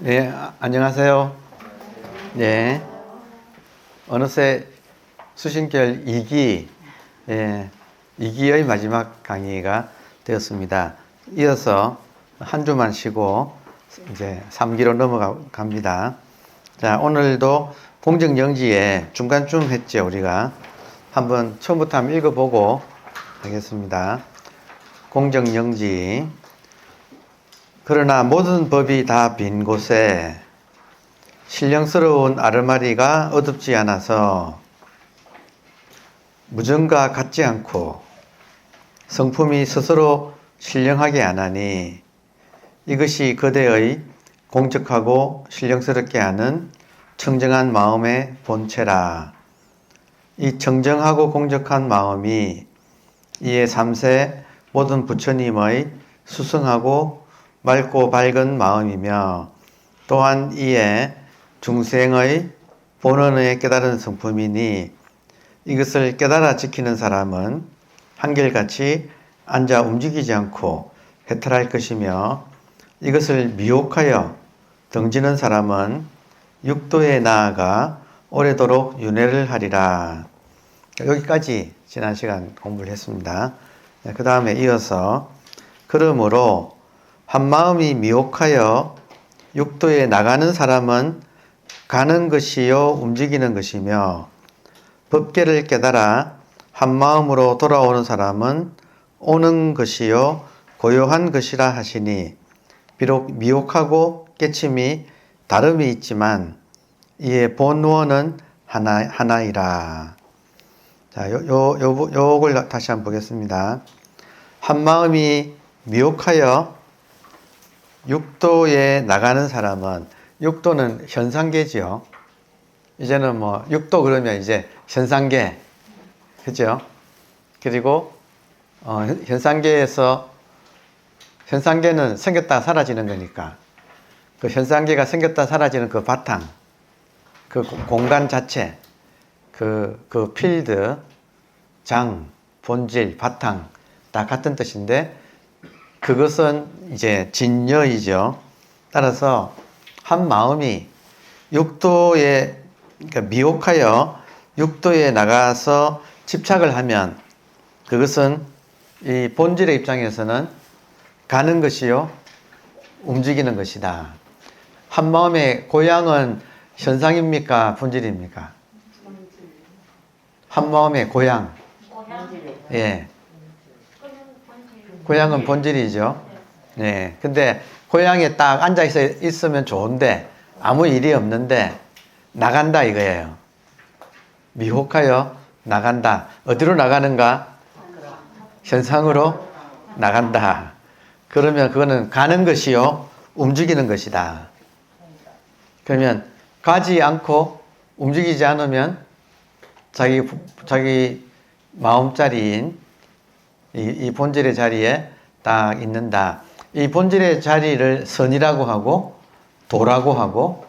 네, 안녕하세요. 네, 어느새 수신결 2기, 예, 2기의 마지막 강의가 되었습니다. 이어서 한 주만 쉬고 이제 3기로 넘어갑니다. 자, 오늘도 공정영지에 중간쯤 했죠, 우리가. 한번 처음부터 한번 읽어보고 하겠습니다. 공정영지. 그러나 모든 법이 다 빈 곳에 신령스러운 아르마리가 어둡지 않아서 무정과 같지 않고 성품이 스스로 신령하게 안 하니 이것이 그대의 공적하고 신령스럽게 하는 청정한 마음의 본체라. 이 청정하고 공적한 마음이 이에 3세 모든 부처님의 수승하고 맑고 밝은 마음이며 또한 이에 중생의 본원의 깨달은 성품이니 이것을 깨달아 지키는 사람은 한결같이 앉아 움직이지 않고 해탈할 것이며 이것을 미혹하여 등지는 사람은 육도에 나아가 오래도록 윤회를 하리라. 여기까지 지난 시간 공부를 했습니다. 그 다음에 이어서 그러므로 한마음이 미혹하여 육도에 나가는 사람은 가는 것이요 움직이는 것이며 법계를 깨달아 한마음으로 돌아오는 사람은 오는 것이요 고요한 것이라 하시니 비록 미혹하고 깨침이 다름이 있지만 이의 본원은 하나이라. 자, 요걸 다시 한번 보겠습니다. 한마음이 미혹하여 육도에 나가는 사람은, 육도는 현상계지요. 이제는 뭐 육도 그러면 이제 현상계, 그죠? 그리고 현상계에서 현상계는 생겼다 사라지는 거니까 그 현상계가 생겼다 사라지는 그 바탕, 그 공간 자체, 그 필드, 장, 본질, 바탕 다 같은 뜻인데 그것은 이제 진여이죠. 따라서 한 마음이 육도에, 그러니까 미혹하여 육도에 나가서 집착을 하면 그것은 이 본질의 입장에서는 가는 것이요 움직이는 것이다. 한 마음의 고향은 현상입니까? 본질입니까? 한 마음의 고향. 예. 고향은 본질이죠. 네. 근데 고향에 딱 앉아 있으면 좋은데 아무 일이 없는데 나간다 이거예요. 미혹하여 나간다. 어디로 나가는가? 현상으로 나간다. 그러면 그거는 가는 것이요 움직이는 것이다. 그러면 가지 않고 움직이지 않으면 자기 마음자리인 이 본질의 자리에 딱 있는다. 이 본질의 자리를 선이라고 하고 도라고 하고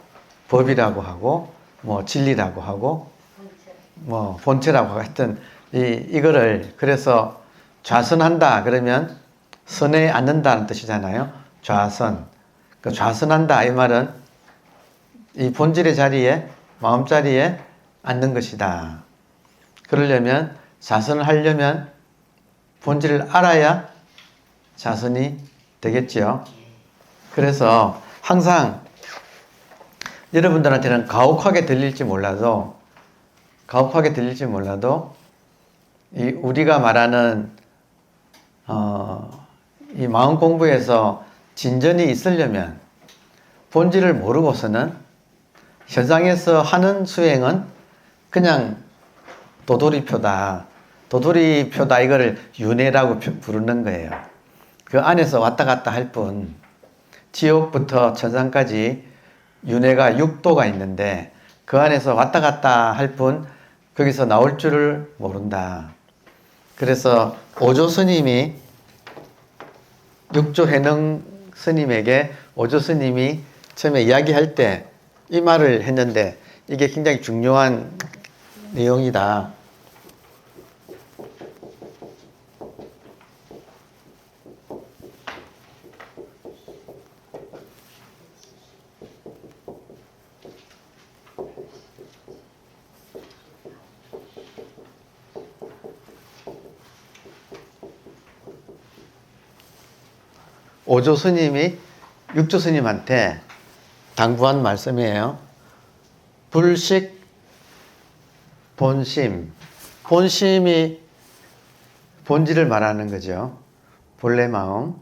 법이라고 하고 뭐 진리라고 하고 뭐 본체라고 하고 하여튼 이거를 그래서 좌선한다 그러면 선에 앉는다는 뜻이잖아요. 좌선. 그 좌선한다 이 말은 이 본질의 자리에 마음 자리에 앉는 것이다. 그러려면 좌선을 하려면 본질을 알아야 자선이 되겠죠. 그래서 항상 여러분들한테는 가혹하게 들릴지 몰라도 우리가 말하는 이 마음 공부에서 진전이 있으려면 본질을 모르고서는 현상에서 하는 수행은 그냥 도돌이표다 이거를 윤회라고 부르는 거예요. 그 안에서 왔다 갔다 할 뿐 지옥부터 천상까지 윤회가 6도가 있는데 그 안에서 왔다 갔다 할 뿐 거기서 나올 줄을 모른다. 그래서 오조 스님이 육조 해능 스님에게 오조 스님이 처음에 이야기할 때 이 말을 했는데 이게 굉장히 중요한 내용이다. 오조 스님이 육조 스님한테 당부한 말씀이에요. 불식 본심. 본심이 본질을 말하는 거죠. 본래 마음.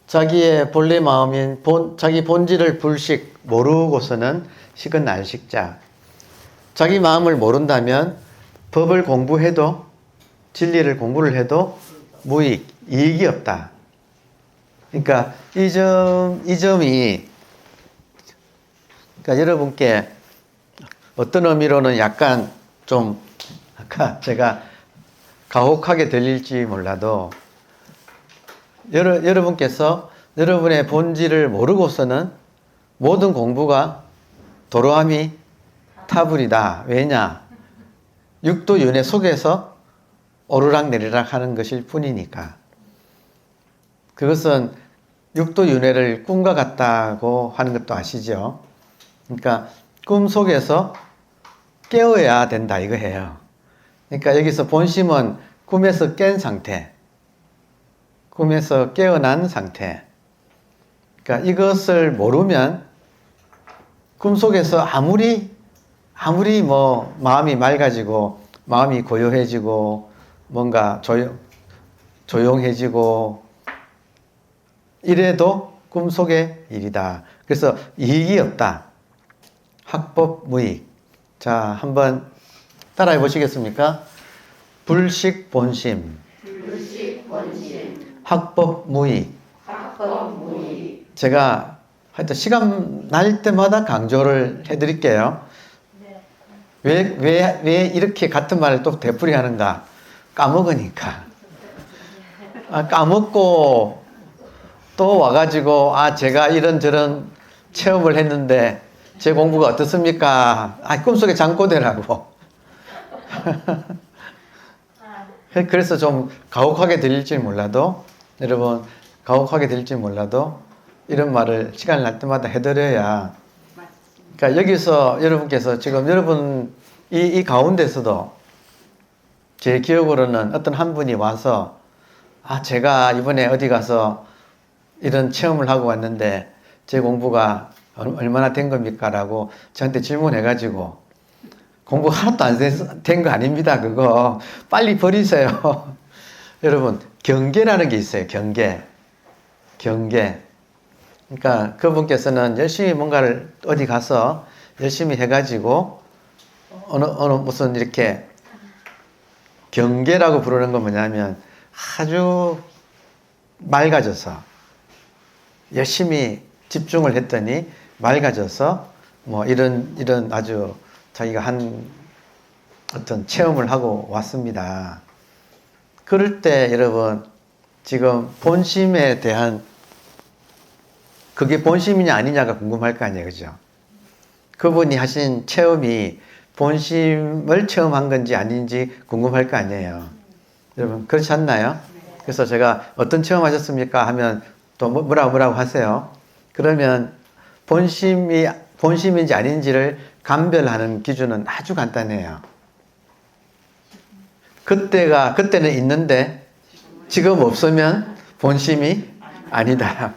자기의 본래 마음인 자기 본질을 불식 모르고서는 식은 날식자. 자기 마음을 모른다면 법을 공부해도 진리를 공부를 해도 무익, 이익이 없다. 그러니까 이 점이 그러니까 여러분께 어떤 의미로는 약간 좀 아까 제가 가혹하게 들릴지 몰라도 여러분께서 여러분의 본질을 모르고서는 모든 공부가 도로함이 타불이다. 왜냐? 육도 윤회 속에서 오르락 내리락 하는 것일 뿐이니까. 그것은 육도 윤회를 꿈과 같다고 하는 것도 아시죠? 그러니까 꿈 속에서 깨어야 된다 이거예요. 그러니까 여기서 본심은 꿈에서 깬 상태, 꿈에서 깨어난 상태. 그러니까 이것을 모르면 꿈속에서 아무리 뭐 마음이 맑아지고 마음이 고요해지고 뭔가 조용해지고 이래도 꿈속의 일이다. 그래서 이익이 없다. 학법 무익. 자, 한번 따라해 보시겠습니까? 불식 본심. 학법 무익. 제가 하여튼 시간 날 때마다 강조를 해드릴게요. 왜 이렇게 같은 말을 또 되풀이 하는가? 까먹으니까. 까먹고 또 와가지고, 제가 이런저런 체험을 했는데, 제 공부가 어떻습니까? 꿈속에 잠꼬대라고. 그래서 좀 가혹하게 들릴지 몰라도, 여러분, 가혹하게 들릴지 몰라도, 이런 말을 시간 날 때마다 해드려야. 그러니까 여기서 여러분께서 지금 여러분, 이 가운데서도 제 기억으로는 어떤 한 분이 와서, 제가 이번에 어디 가서 이런 체험을 하고 왔는데, 제 공부가 얼마나 된 겁니까? 라고 저한테 질문해가지고, 공부 하나도 안 된 거 아닙니다. 그거. 빨리 버리세요. 여러분, 경계라는 게 있어요. 경계. 그러니까 그분께서는 열심히 뭔가를 어디 가서 열심히 해가지고, 어느 무슨 이렇게 경계라고 부르는 건 뭐냐면 아주 맑아져서 열심히 집중을 했더니 맑아져서 뭐 이런 아주 자기가 한 어떤 체험을 하고 왔습니다. 그럴 때 여러분 지금 본심에 대한 그게 본심이냐 아니냐가 궁금할 거 아니에요. 그죠? 그분이 하신 체험이 본심을 체험한 건지 아닌지 궁금할 거 아니에요. 여러분 그렇지 않나요? 그래서 제가 어떤 체험하셨습니까? 하면 또 뭐라고 하세요? 그러면 본심인지 아닌지를 감별하는 기준은 아주 간단해요. 그때는 있는데 지금 없으면 본심이 아니다.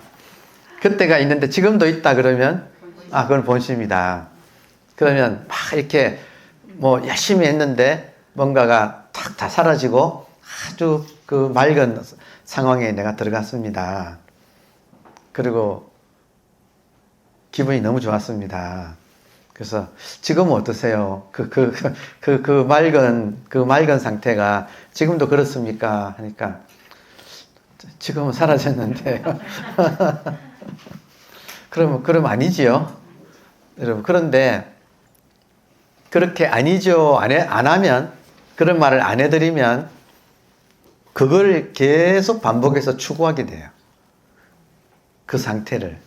그때가 있는데 지금도 있다 그러면 그건 본심이다. 그러면 막 이렇게 뭐 열심히 했는데 뭔가가 탁 다 사라지고 아주 그 맑은 상황에 내가 들어갔습니다. 그리고 기분이 너무 좋았습니다. 그래서 지금은 어떠세요? 그 맑은 상태가 지금도 그렇습니까? 하니까 지금은 사라졌는데. 그럼 아니지요? 여러분, 그런데 그렇게 아니죠. 안 하면, 그런 말을 안 해드리면, 그걸 계속 반복해서 추구하게 돼요. 그 상태를.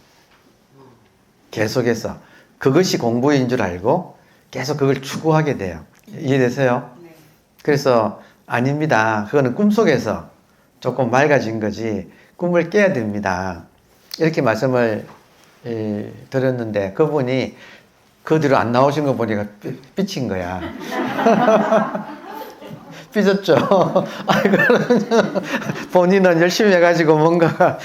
계속해서. 그것이 공부인 줄 알고, 계속 그걸 추구하게 돼요. 이해되세요? 네. 그래서, 아닙니다. 그거는 꿈속에서 조금 맑아진 거지, 꿈을 깨야 됩니다. 이렇게 말씀을 드렸는데, 그분이 그 뒤로 안 나오신 거 보니까 삐친 거야. 삐졌죠. 아이고, 본인은 열심히 해가지고 뭔가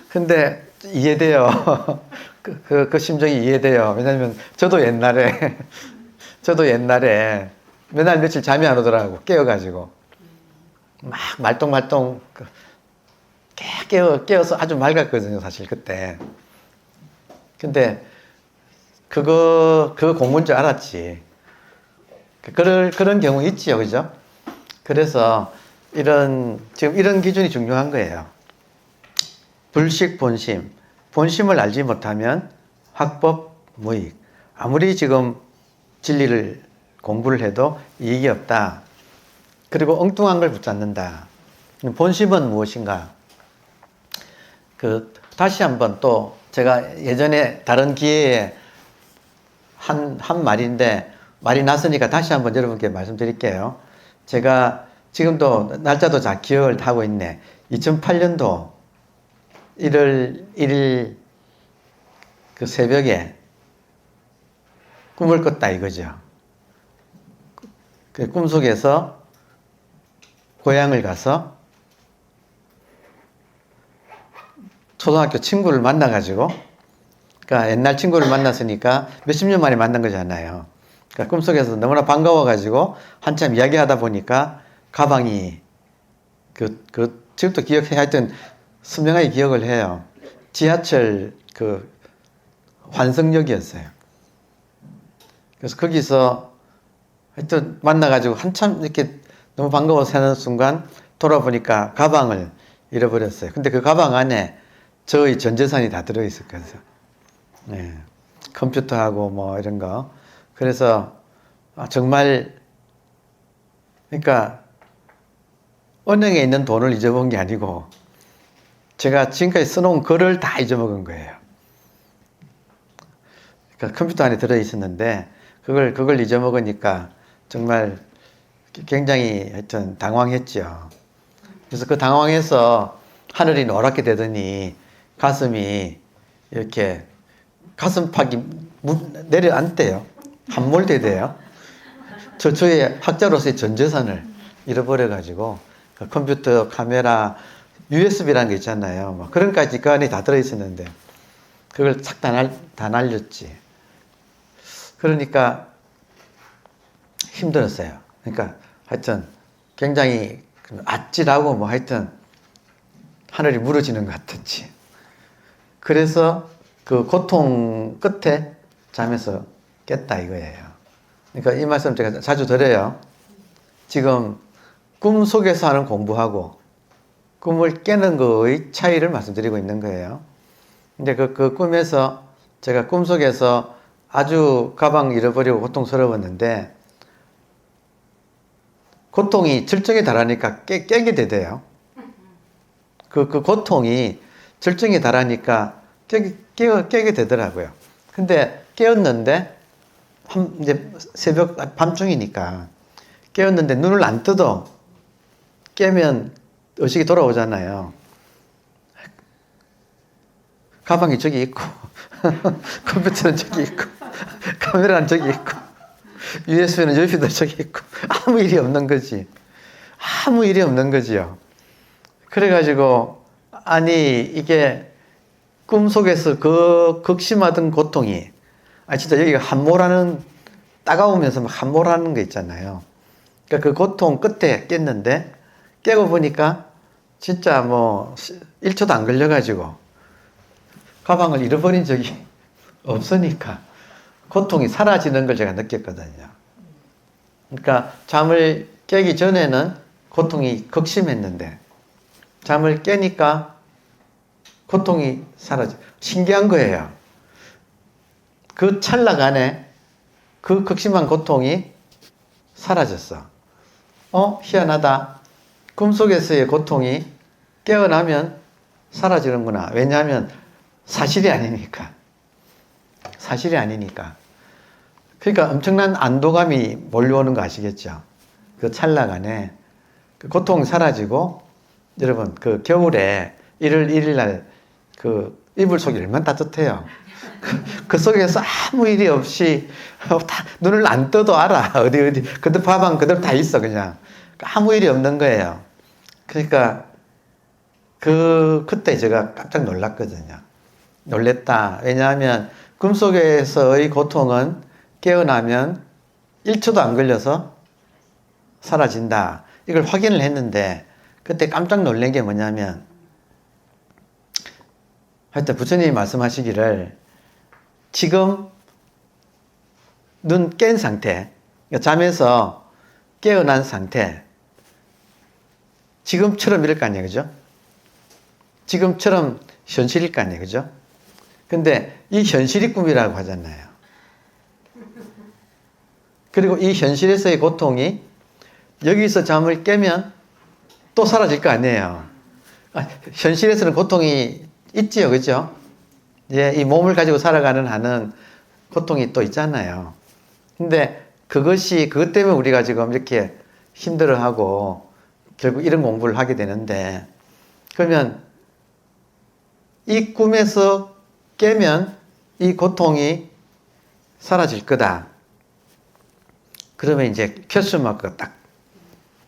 근데 이해돼요. 그 심정이 이해돼요. 왜냐면 저도 옛날에 맨날 며칠 잠이 안 오더라고. 깨어가지고 막 말똥말똥 깨어서 아주 맑았거든요, 사실 그때. 근데 그거 공부인 줄 알았지. 그런 경우 있지요, 그죠? 그래서 지금 이런 기준이 중요한 거예요. 불식 본심. 본심을 알지 못하면 학법 무익. 아무리 지금 진리를 공부를 해도 이익이 없다. 그리고 엉뚱한 걸 붙잡는다. 본심은 무엇인가? 다시 한번 또 제가 예전에 다른 기회에 한 말인데 말이 났으니까 다시 한번 여러분께 말씀드릴게요. 제가 지금도 날짜도 잘 기억을 하고 있네. 2008년도 1월 1일 그 새벽에 꿈을 꿨다 이거죠. 그 꿈속에서 고향을 가서 초등학교 친구를 만나가지고, 그러니까 옛날 친구를 만났으니까 몇십 년 만에 만난 거잖아요. 그러니까 꿈속에서 너무나 반가워가지고 한참 이야기하다 보니까 가방이 지금도 기억해, 하여튼 선명하게 기억을 해요. 지하철 환승역이었어요. 그래서 거기서 하여튼 만나가지고 한참 이렇게 너무 반가워서 하는 순간 돌아보니까 가방을 잃어버렸어요. 근데 그 가방 안에 저의 전 재산이 다 들어있었거든요. 네. 컴퓨터하고 뭐 이런 거. 그래서 정말, 그러니까 은행에 있는 돈을 잊어본 게 아니고 제가 지금까지 써놓은 글을 다 잊어먹은 거예요. 그러니까 컴퓨터 안에 들어있었는데 그걸 잊어먹으니까 정말 굉장히 하여튼 당황했죠. 그래서 그 당황해서 하늘이 노랗게 되더니 가슴이 이렇게 가슴팍이 내려앉대요. 함몰되대요. 저의 학자로서의 전 재산을 잃어버려가지고 그 컴퓨터, 카메라, USB라는 게 있잖아요. 뭐 그런 까지 그 안에 다 들어있었는데 그걸 싹 다 날렸지. 그러니까 힘들었어요. 그러니까 하여튼 굉장히 아찔하고 뭐 하여튼 하늘이 무너지는 것 같았지. 그래서 그 고통 끝에 잠에서 깼다 이거예요. 그러니까 이 말씀 제가 자주 드려요. 지금 꿈 속에서 하는 공부하고 꿈을 깨는 거의 차이를 말씀드리고 있는 거예요. 근데 그 꿈에서 제가 꿈속에서 아주 가방 잃어버리고 고통스러웠는데 고통이 절정에 달하니까 깨게 되대요. 그 고통이 절정에 달하니까 깨게 되더라고요. 근데 깨었는데 이제 새벽 밤중이니까 깨었는데 눈을 안 떠도 깨면 의식이 돌아오잖아요. 가방이 저기 있고 컴퓨터는 저기 있고 카메라는 저기 있고 USB는 옆에도 저기 있고 아무 일이 없는 거지. 아무 일이 없는 거지요. 그래가지고 아니 이게 꿈속에서 그 극심하던 고통이 진짜 여기가 함몰하는 따가우면서 막 함몰하는 거 있잖아요. 그러니까 그 고통 끝에 깼는데 깨고 보니까 진짜 뭐 1초도 안 걸려가지고 가방을 잃어버린 적이 없으니까 고통이 사라지는 걸 제가 느꼈거든요. 그러니까 잠을 깨기 전에는 고통이 극심했는데 잠을 깨니까 고통이 사라져. 신기한 거예요. 그 찰나간에 그 극심한 고통이 사라졌어. 희한하다. 꿈속에서의 고통이 깨어나면 사라지는구나. 왜냐하면 사실이 아니니까. 사실이 아니니까. 그러니까 엄청난 안도감이 몰려오는 거 아시겠죠? 그 찰나간에 그 고통이 사라지고 여러분 겨울에 1월 1일 날 이불 속이 얼마나 따뜻해요. 그 속에서 아무 일이 없이 다 눈을 안 떠도 알아. 어디 그들 밥은 그대로 다 있어 그냥. 아무 일이 없는 거예요. 그러니까 그때 제가 깜짝 놀랐거든요. 놀랬다. 왜냐하면 꿈속에서의 고통은 깨어나면 1초도 안 걸려서 사라진다. 이걸 확인을 했는데 그때 깜짝 놀란 게 뭐냐면 하여튼 부처님이 말씀하시기를 지금 눈 깬 상태, 그러니까 잠에서 깨어난 상태, 지금처럼 이럴 거 아니에요, 그죠? 지금처럼 현실일 거 아니에요, 그죠? 근데 이 현실이 꿈이라고 하잖아요. 그리고 이 현실에서의 고통이 여기서 잠을 깨면 또 사라질 거 아니에요. 현실에서는 고통이 있지요, 그죠? 예, 이 몸을 가지고 살아가는 한은 고통이 또 있잖아요. 근데 그것 때문에 우리가 지금 이렇게 힘들어하고 결국 이런 공부를 하게 되는데, 그러면 이 꿈에서 깨면 이 고통이 사라질 거다. 그러면 이제 퀘스천 마크가 딱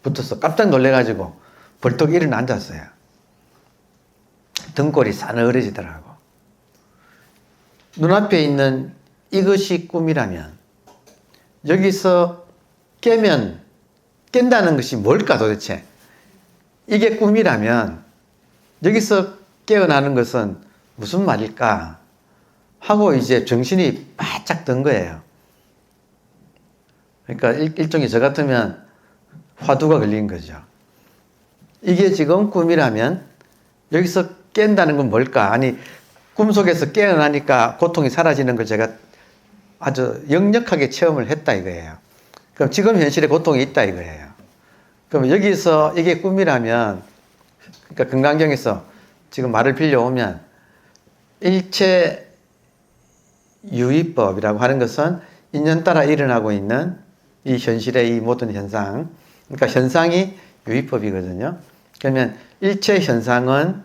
붙어서 깜짝 놀래가지고 벌떡 일어나 앉았어요. 등골이 싸늘해지더라고. 눈앞에 있는 이것이 꿈이라면 여기서 깬다는 것이 뭘까 도대체? 이게 꿈이라면 여기서 깨어나는 것은 무슨 말일까? 하고 이제 정신이 바짝 든 거예요. 그러니까 일종의 저 같으면 화두가 걸린 거죠. 이게 지금 꿈이라면 여기서 깬다는 건 뭘까? 아니, 꿈속에서 깨어나니까 고통이 사라지는 걸 제가 아주 역력하게 체험을 했다 이거예요. 그럼 지금 현실에 고통이 있다 이거예요. 그럼 여기서 이게 꿈이라면, 그러니까 금강경에서 지금 말을 빌려오면 일체 유의법이라고 하는 것은 인연 따라 일어나고 있는 이 현실의 이 모든 현상, 그러니까 현상이 유의법이거든요. 그러면 일체 현상은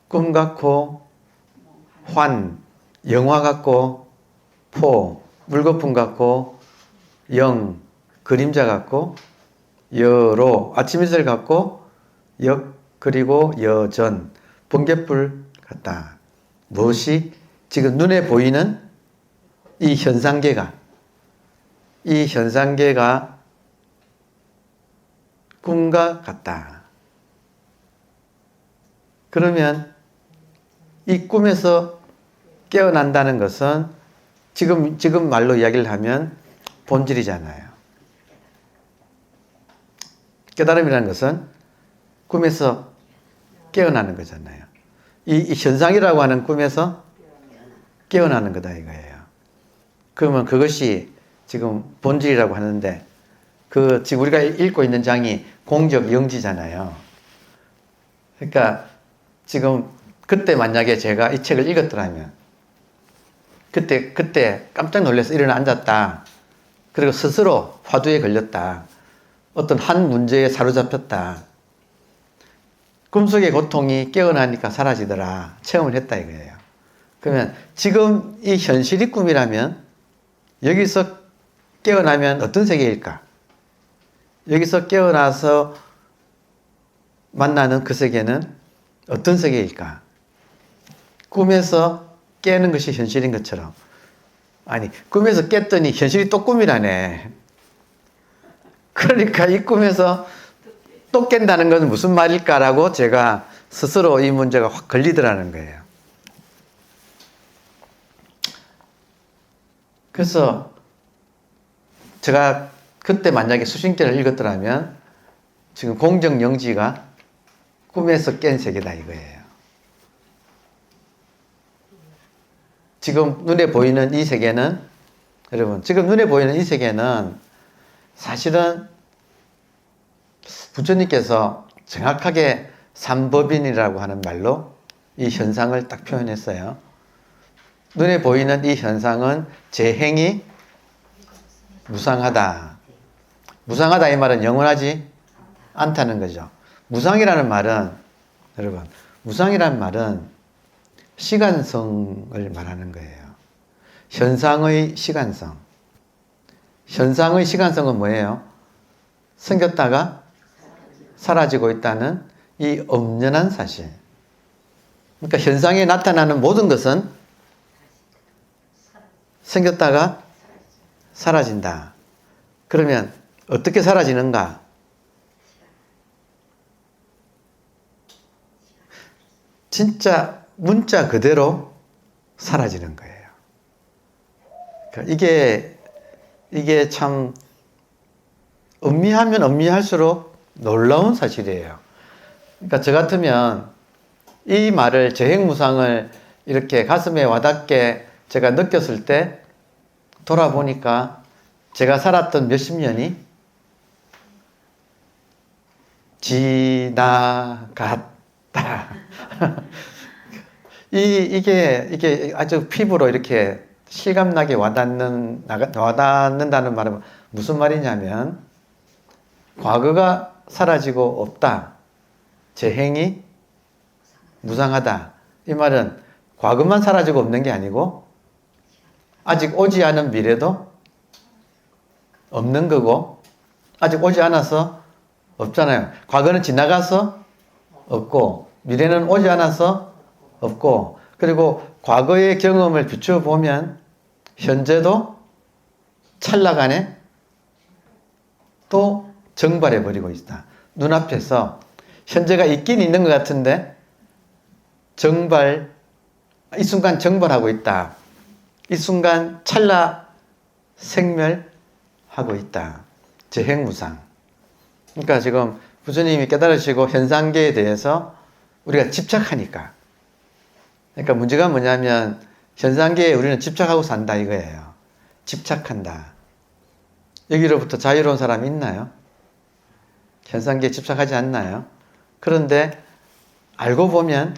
꿈 같고 환, 영화 같고 포, 물거품 같고 영, 그림자 같고 여로, 아침 이슬 같고 역, 그리고 여전, 번갯불 같다. 무엇이 지금 눈에 보이는 이 현상계가 꿈과 같다. 그러면 이 꿈에서 깨어난다는 것은 지금 말로 이야기를 하면 본질이잖아요. 깨달음이라는 것은 꿈에서 깨어나는 거잖아요. 이 현상이라고 하는 꿈에서 깨어나는 거다 이거예요. 그러면 그것이 지금 본질이라고 하는데, 지금 우리가 읽고 있는 장이 공적 영지잖아요. 그러니까 지금 그때 만약에 제가 이 책을 읽었더라면, 그때 깜짝 놀라서 일어나 앉았다. 그리고 스스로 화두에 걸렸다. 어떤 한 문제에 사로잡혔다. 꿈속의 고통이 깨어나니까 사라지더라. 체험을 했다 이거예요. 그러면 지금 이 현실이 꿈이라면 여기서 깨어나면 어떤 세계일까? 여기서 깨어나서 만나는 그 세계는 어떤 세계일까? 꿈에서 깨는 것이 현실인 것처럼. 아니, 꿈에서 깼더니 현실이 또 꿈이라네. 그러니까 이 꿈에서 또 깬다는 건 무슨 말일까라고 제가 스스로 이 문제가 확 걸리더라는 거예요. 그래서 제가 그때 만약에 수신계를 읽었더라면 지금 공정영지가 꿈에서 깬 세계다 이거예요. 지금 눈에 보이는 이 세계는, 여러분, 지금 눈에 보이는 이 세계는 사실은 부처님께서 정확하게 삼법인이라고 하는 말로 이 현상을 딱 표현했어요. 눈에 보이는 이 현상은 제 행이 무상하다. 무상하다 이 말은 영원하지 않다는 거죠. 무상이라는 말은, 여러분, 무상이라는 말은 시간성을 말하는 거예요. 현상의 시간성. 현상의 시간성은 뭐예요? 생겼다가 사라지고 있다는 이 엄연한 사실. 그러니까 현상에 나타나는 모든 것은 생겼다가 사라진다. 그러면 어떻게 사라지는가? 진짜 문자 그대로 사라지는 거예요. 그러니까 이게 참 음미하면 음미할수록 놀라운 사실이에요. 그러니까 저 같으면 이 말을 재행무상을 이렇게 가슴에 와닿게 제가 느꼈을 때 돌아보니까 제가 살았던 몇십 년이 지나갔다. 이게 아주 피부로 이렇게 실감나게 와닿는다는 말은 무슨 말이냐면, 과거가 사라지고 없다. 재행이 무상하다. 이 말은 과거만 사라지고 없는 게 아니고 아직 오지 않은 미래도 없는 거고, 아직 오지 않아서 없잖아요. 과거는 지나가서 없고 미래는 오지 않아서 없고, 그리고 과거의 경험을 비춰보면 현재도 찰나간에 또 정발해버리고 있다. 눈앞에서 현재가 있긴 있는 것 같은데 이 순간 정발하고 있다. 이 순간 찰나 생멸하고 있다. 재행무상. 그러니까 지금 부처님이 깨달으시고 현상계에 대해서 우리가 집착하니까. 그러니까 문제가 뭐냐면 현상계에 우리는 집착하고 산다 이거예요. 집착한다. 여기로부터 자유로운 사람이 있나요? 현상계에 집착하지 않나요? 그런데 알고 보면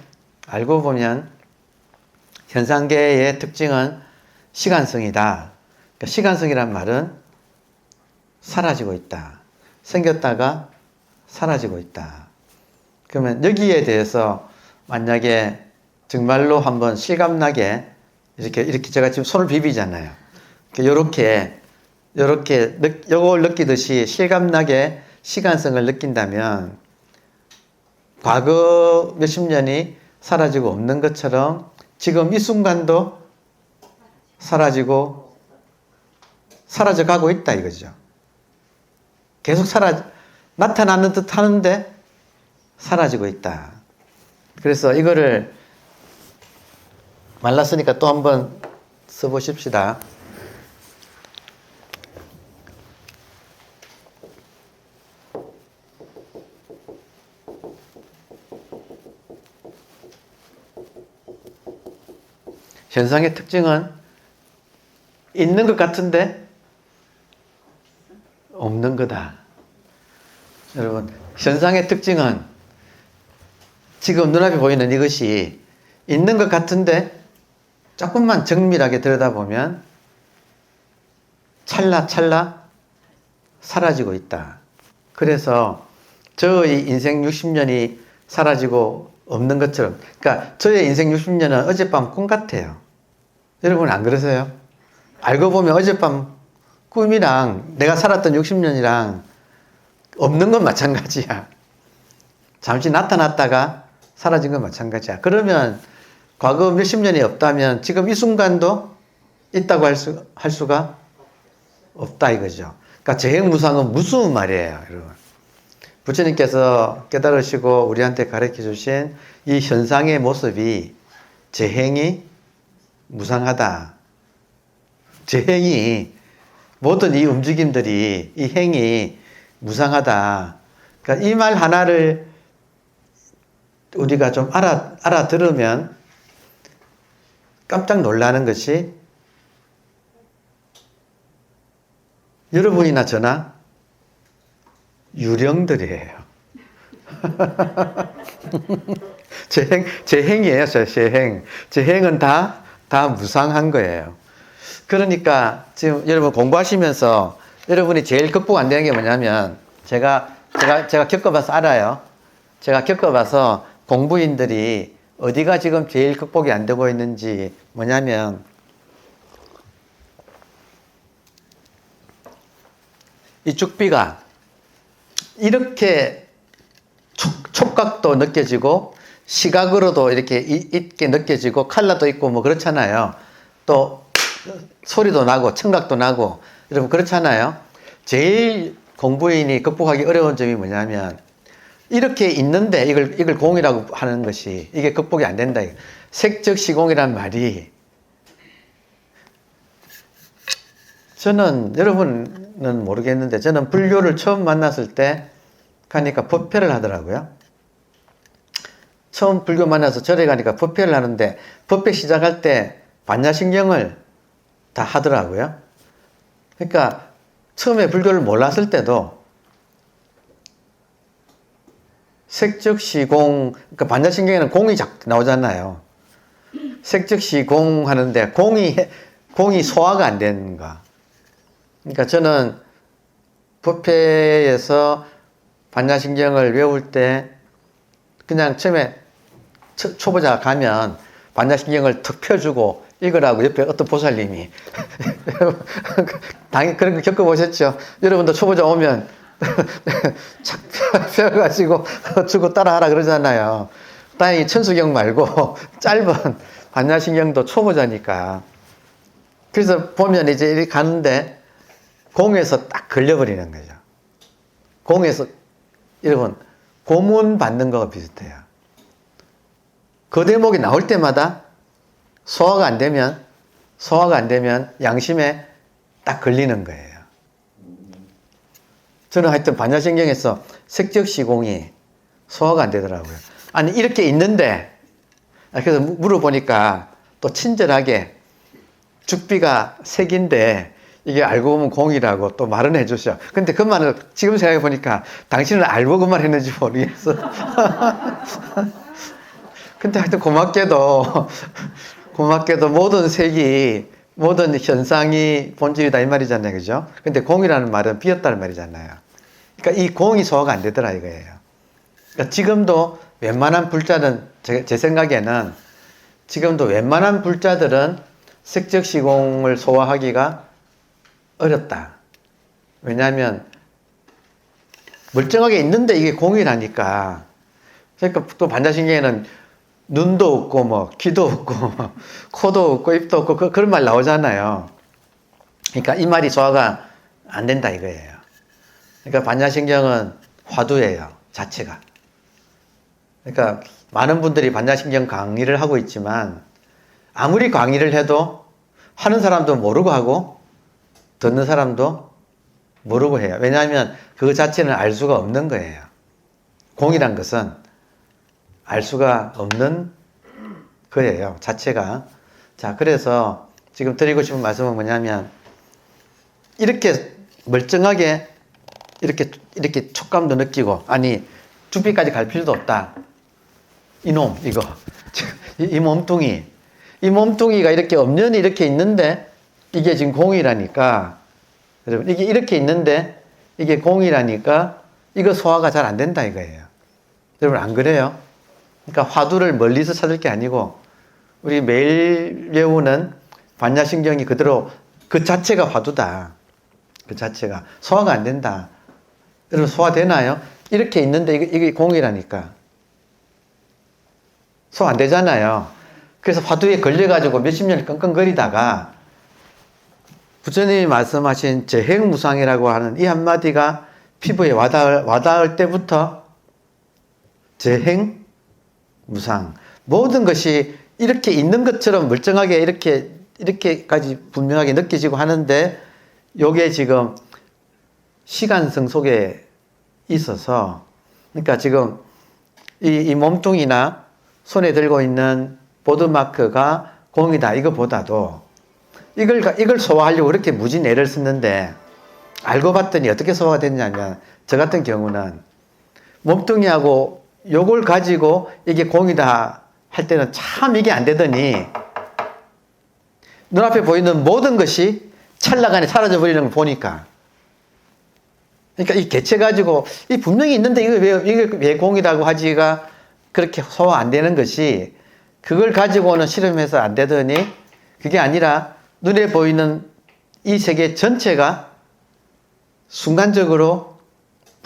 현상계의 특징은 시간성이다. 그러니까 시간성이란 말은 사라지고 있다. 생겼다가 사라지고 있다. 그러면 여기에 대해서 만약에 정말로 한번 실감나게 이렇게 제가 지금 손을 비비잖아요. 요걸 느끼듯이 실감나게 시간성을 느낀다면 과거 몇십 년이 사라지고 없는 것처럼 지금 이 순간도 사라져가고 있다 이거죠. 계속 나타나는 듯 하는데 사라지고 있다. 그래서 이거를 말랐으니까 또 한번 써보십시다. 현상의 특징은 있는 것 같은데 없는 거다. 여러분, 현상의 특징은 지금 눈앞에 보이는 이것이 있는 것 같은데 조금만 정밀하게 들여다보면 찰나 사라지고 있다. 그래서 저의 인생 60년이 사라지고 없는 것처럼, 그러니까 저의 인생 60년은 어젯밤 꿈 같아요. 여러분 안 그러세요? 알고 보면 어젯밤 꿈이랑 내가 살았던 60년이랑 없는 건 마찬가지야. 잠시 나타났다가 사라진 건 마찬가지야. 그러면 과거 몇십 년이 없다면 지금 이 순간도 있다고 할 수가 없다 이거죠. 그러니까 재행무상은 무슨 말이에요, 여러분? 부처님께서 깨달으시고 우리한테 가르쳐 주신 이 현상의 모습이 재행이 무상하다. 재행이, 모든 이 움직임들이, 이 행이 무상하다. 그러니까 이 말 하나를 우리가 좀 알아들으면 깜짝 놀라는 것이, 여러분이나 저나 유령들이에요. 재행이에요, 재행. 재행은 다 무상한 거예요. 그러니까 지금 여러분 공부하시면서 여러분이 제일 극복 안 되는 게 뭐냐면, 제가 겪어봐서 알아요. 제가 겪어봐서 공부인들이 어디가 지금 제일 극복이 안 되고 있는지 뭐냐면, 이 죽비가 이렇게 촉각도 느껴지고 시각으로도 이렇게 있게 느껴지고 컬러도 있고 뭐 그렇잖아요. 또 소리도 나고 청각도 나고 여러분 그렇잖아요. 제일 공부인이 극복하기 어려운 점이 뭐냐면 이렇게 있는데 이걸 공이라고 하는 것이 이게 극복이 안 된다. 색적 시공이란 말이 저는 여러분은 모르겠는데 저는 불교를 처음 만났을 때 가니까 법회를 하더라고요. 처음 불교 만나서 절에 가니까 법회를 하는데 법회 시작할 때 반야신경을 다 하더라고요. 그러니까 처음에 불교를 몰랐을 때도 색적 시공, 그러니까 반야신경에는 공이 나오잖아요. 색적 시공 하는데 공이 소화가 안 되는 거. 그러니까 저는 법회에서 반야신경을 외울 때 그냥 처음에 초보자 가면 반야신경을 턱 펴주고 읽으라고 옆에 어떤 보살님이 당연히 그런 거 겪어보셨죠? 여러분도 초보자 오면 착 펴가지고 주고 따라하라 그러잖아요. 다행히 천수경 말고 짧은 반야신경도 초보자니까. 그래서 보면 이제 이렇게 가는데 공에서 딱 걸려버리는 거죠. 공에서 여러분 고문 받는 거가 비슷해요. 그 대목이 나올 때마다 소화가 안 되면 양심에 딱 걸리는 거예요. 저는 하여튼 반야신경에서 색적 시공이 소화가 안 되더라고요. 아니 이렇게 있는데 그래서 물어보니까 또 친절하게 죽비가 색인데 이게 알고 보면 공이라고 또 말은 해주셔. 근데 그 말을 지금 생각해 보니까 당신은 알고 그 말 했는지 모르겠어. 근데 하여튼 고맙게도 모든 색이, 모든 현상이 본질이다 이 말이잖아요. 그죠? 근데 공이라는 말은 비었다는 말이잖아요. 그러니까 이 공이 소화가 안 되더라 이거예요. 그러니까 지금도 웬만한 불자는, 제 생각에는 지금도 웬만한 불자들은 색적 시공을 소화하기가 어렵다. 왜냐하면 멀쩡하게 있는데 이게 공이라니까. 그러니까 또 반야신경에는 눈도 없고 뭐 귀도 없고 뭐 코도 없고 입도 없고 그런 말 나오잖아요. 그러니까 이 말이 소화가 안 된다 이거예요. 그러니까 반야신경은 화두예요 자체가. 그러니까 많은 분들이 반야신경 강의를 하고 있지만 아무리 강의를 해도 하는 사람도 모르고 하고 듣는 사람도 모르고 해요. 왜냐하면 그 자체는 알 수가 없는 거예요. 공이란 것은 알 수가 없는 거예요. 자체가. 자, 그래서 지금 드리고 싶은 말씀은 뭐냐면 이렇게 멀쩡하게 이렇게 촉감도 느끼고 아니 죽비까지 갈 필요도 없다. 이놈 이거 이 몸뚱이가 이렇게 엄연히 이렇게 있는데 이게 지금 공이라니까 여러분 이게 이렇게 있는데 이게 공이라니까 이거 소화가 잘 안 된다 이거예요. 여러분 안 그래요? 그러니까 화두를 멀리서 찾을 게 아니고 우리 매일 외우는 반야신경이 그대로 그 자체가 화두다. 그 자체가 소화가 안 된다. 여러분 소화되나요? 이렇게 있는데 이게 공이라니까 소화 안 되잖아요. 그래서 화두에 걸려가지고 몇십 년을 끙끙거리다가 부처님이 말씀하신 재행무상이라고 하는 이 한마디가 피부에 와닿을 때부터 재행무상 모든 것이 이렇게 있는 것처럼 멀쩡하게 이렇게까지 분명하게 느껴지고 하는데 요게 지금 시간성 속에 있어서 그러니까 지금 이 몸뚱이나 손에 들고 있는 보드마크가 공이다 이거보다도 이걸 소화하려고 그렇게 무진 애를 쓰는데 알고 봤더니 어떻게 소화가 됐냐면 저 같은 경우는 몸뚱이하고 요걸 가지고 이게 공이다 할 때는 참 이게 안 되더니 눈앞에 보이는 모든 것이 찰나간에 사라져 버리는 걸 보니까 그러니까 이 개체 가지고 이 분명히 있는데 이게 왜 공이라고 하지가 그렇게 소화 안 되는 것이 그걸 가지고는 실험해서 안 되더니 그게 아니라 눈에 보이는 이 세계 전체가 순간적으로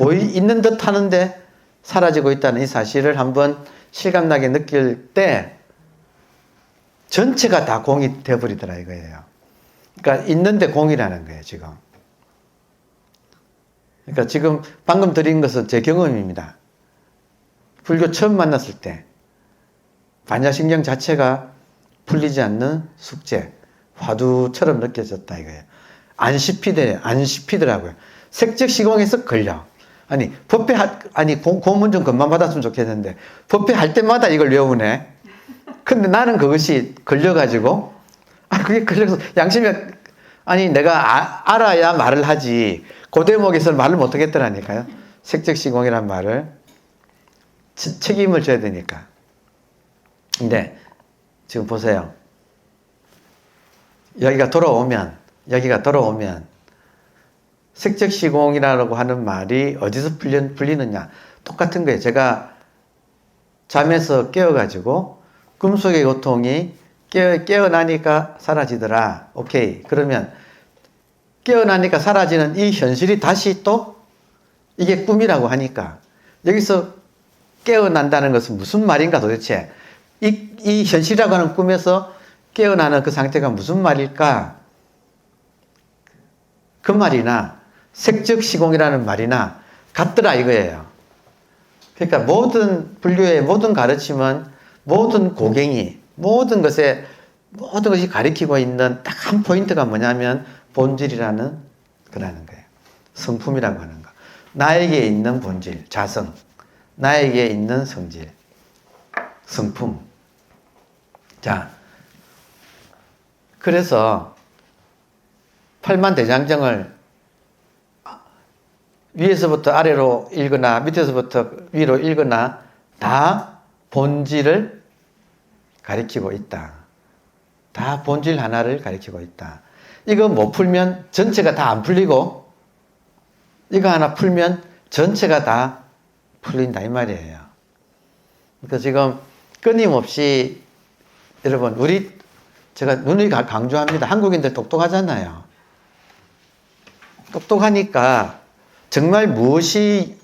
있는 듯 하는데 사라지고 있다는 이 사실을 한번 실감나게 느낄 때 전체가 다 공이 되어버리더라 이거예요. 그러니까 있는데 공이라는 거예요 지금. 그러니까 지금 방금 드린 것은 제 경험입니다. 불교 처음 만났을 때 반야신경 자체가 풀리지 않는 숙제, 화두처럼 느껴졌다 이거예요. 안 씹히더라고요. 색적시공에서 걸려. 아니 고문 좀 그만 받았으면 좋겠는데 법회 할 때마다 이걸 외우네. 근데 나는 그것이 걸려가지고 그게 걸려서 양심이 내가 알아야 말을 하지. 그 대목에서는 말을 못하겠더라니까요. 색적시공이란 말을 책임을 져야 되니까. 근데 지금 보세요. 여기가 돌아오면 색적시공이라고 하는 말이 어디서 풀리느냐. 똑같은 거예요. 제가 잠에서 깨어가지고 꿈속의 고통이 깨어나니까 사라지더라. 오케이. 그러면 깨어나니까 사라지는 이 현실이 다시 또 이게 꿈이라고 하니까 여기서 깨어난다는 것은 무슨 말인가 도대체. 이 현실이라고 하는 꿈에서 깨어나는 그 상태가 무슨 말일까? 그 말이나 색적시공이라는 말이나 같더라 이거예요. 그러니까 모든 불교의 모든 가르침은 모든 고갱이 모든 것이 가리키고 있는 딱 한 포인트가 뭐냐면 본질이라는 거라는 거예요. 성품이라고 하는 거. 나에게 있는 본질, 자성. 나에게 있는 성질, 성품. 자, 그래서 팔만대장정을 위에서부터 아래로 읽거나 밑에서부터 위로 읽거나 다 본질을 가리키고 있다. 다 본질 하나를 가리키고 있다. 이거 못 풀면 전체가 다 안 풀리고 이거 하나 풀면 전체가 다 풀린다 이 말이에요. 그러니까 지금 끊임없이 여러분 제가 누누이 강조합니다. 한국인들 똑똑하잖아요. 똑똑하니까 정말 무엇이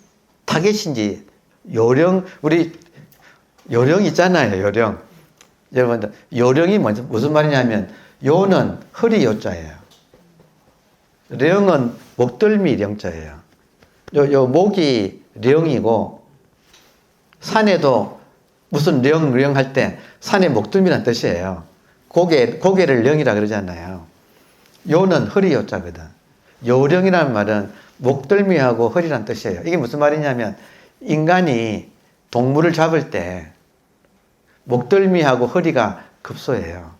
타겟인지 우리 요령 있잖아요. 요령. 여러분들 요령이 무슨 말이냐면 요는 허리 요자예요. 령은 목덜미 령자예요. 요 목이 령이고 산에도 무슨 령 할 때 산의 목덜미란 뜻이에요. 고개를 령이라 그러잖아요. 요는 허리 요자거든. 요령이라는 말은 목덜미하고 허리란 뜻이에요. 이게 무슨 말이냐면 인간이 동물을 잡을 때 목덜미하고 허리가 급소해요.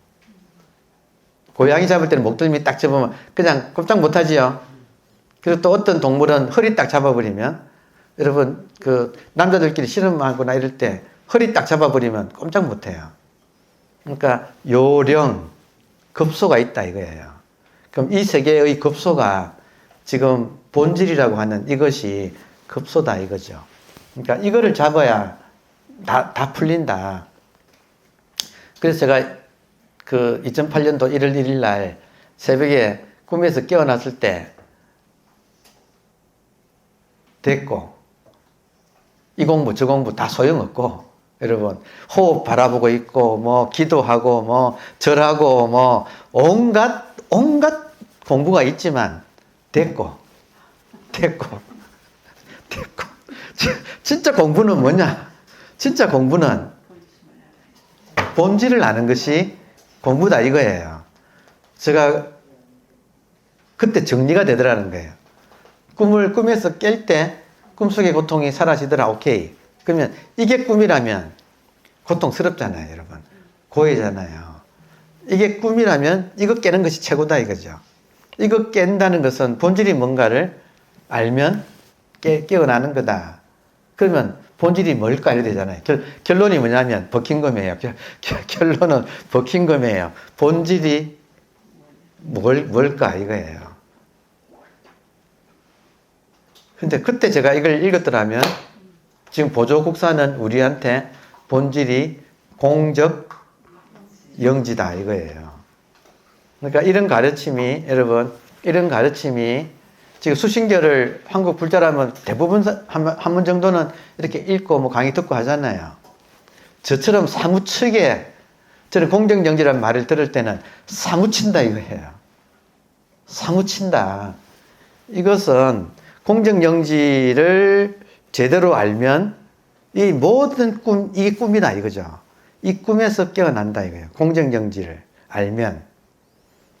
고양이 잡을 때는 목덜미 딱 잡으면 그냥 꼼짝 못하지요. 그리고 또 어떤 동물은 허리 딱 잡아버리면 여러분 남자들끼리 씨름하거나 이럴 때 허리 딱 잡아버리면 꼼짝 못해요. 그러니까 요령, 급소가 있다 이거예요. 그럼 이 세 개의 급소가 지금 본질이라고 하는 이것이 급소다 이거죠. 그러니까 이거를 잡아야 다 풀린다. 그래서 제가 2008년도 1월 1일 날 새벽에 꿈에서 깨어났을 때 됐고 이 공부 저 공부 다 소용없고 여러분 호흡 바라보고 있고 뭐 기도하고 뭐 절하고 뭐 온갖 공부가 있지만 됐고 진짜 공부는 뭐냐? 진짜 공부는 본질을 아는 것이 공부다 이거예요. 제가 그때 정리가 되더라는 거예요. 꿈에서 깰 때 꿈속의 고통이 사라지더라. 오케이. 그러면 이게 꿈이라면 고통스럽잖아요, 여러분. 고해잖아요. 이게 꿈이라면 이거 깨는 것이 최고다 이거죠. 이거 깬다는 것은 본질이 뭔가를 알면 깨어나는 거다. 그러면 본질이 뭘까 이래 되잖아요. 결론이 뭐냐면 버킹검이에요. 결론은 버킹검이에요. 본질이 뭘까 이거예요. 근데 그때 제가 이걸 읽었더라면 지금 보조국사는 우리한테 본질이 공적 영지다 이거예요. 그러니까 이런 가르침이 여러분 이런 가르침이 지금 수신결을 한국 불자라면 대부분 한문 정도는 이렇게 읽고 뭐 강의 듣고 하잖아요. 저처럼 사무치게, 저는 공정정지라는 말을 들을 때는 사무친다 이거예요. 사무친다. 이것은 공정정지를 제대로 알면 이 모든 이게 꿈이다 이거죠. 이 꿈에서 깨어난다 이거예요. 공정정지를 알면.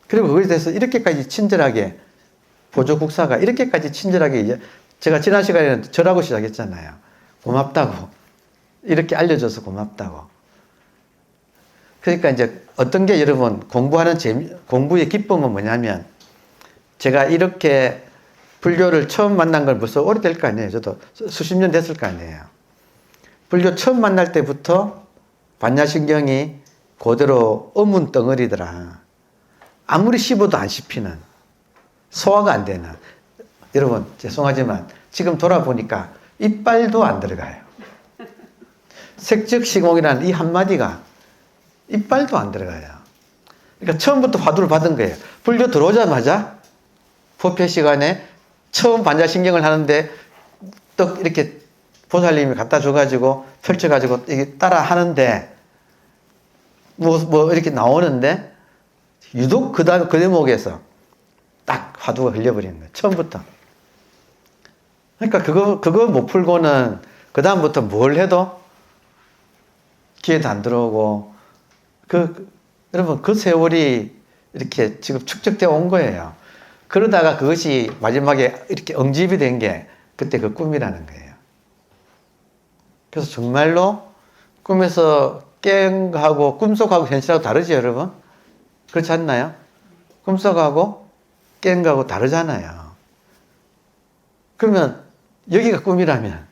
그리고 그것에 대해서 이렇게까지 친절하게, 보조국사가 이렇게까지 친절하게, 제가 지난 시간에는 절하고 시작했잖아요. 고맙다고. 이렇게 알려줘서 고맙다고. 그러니까 이제 어떤 게 여러분, 공부의 기쁨은 뭐냐면, 제가 이렇게 불교를 처음 만난 건 벌써 오래될 거 아니에요. 저도 수십 년 됐을 거 아니에요. 불교 처음 만날 때부터 반야신경이 그대로 어문 덩어리더라. 아무리 씹어도 안 씹히는, 소화가 안 되는. 여러분, 죄송하지만 지금 돌아보니까 이빨도 안 들어가요. 색즉시공이라는 이 한마디가 이빨도 안 들어가요. 그러니까 처음부터 화두를 받은 거예요. 불교 들어오자마자 법회 시간에 처음 반야신경을 하는데 떡 이렇게 보살님이 갖다 줘가지고 펼쳐가지고 이게 따라 하는데 뭐 이렇게 나오는데 유독 그 대목에서 딱 화두가 흘려버리는 거예요. 처음부터. 그러니까 그거 못 풀고는 그다음부터 뭘 해도 귀에도 안 들어오고, 여러분, 그 세월이 이렇게 지금 축적되어 온 거예요. 그러다가 그것이 마지막에 이렇게 응집이 된 게 그때 그 꿈이라는 거예요. 그래서 정말로 꿈에서 깬 거하고 꿈속하고 현실하고 다르죠, 여러분? 그렇지 않나요? 꿈속하고 깬 거하고 다르잖아요. 그러면 여기가 꿈이라면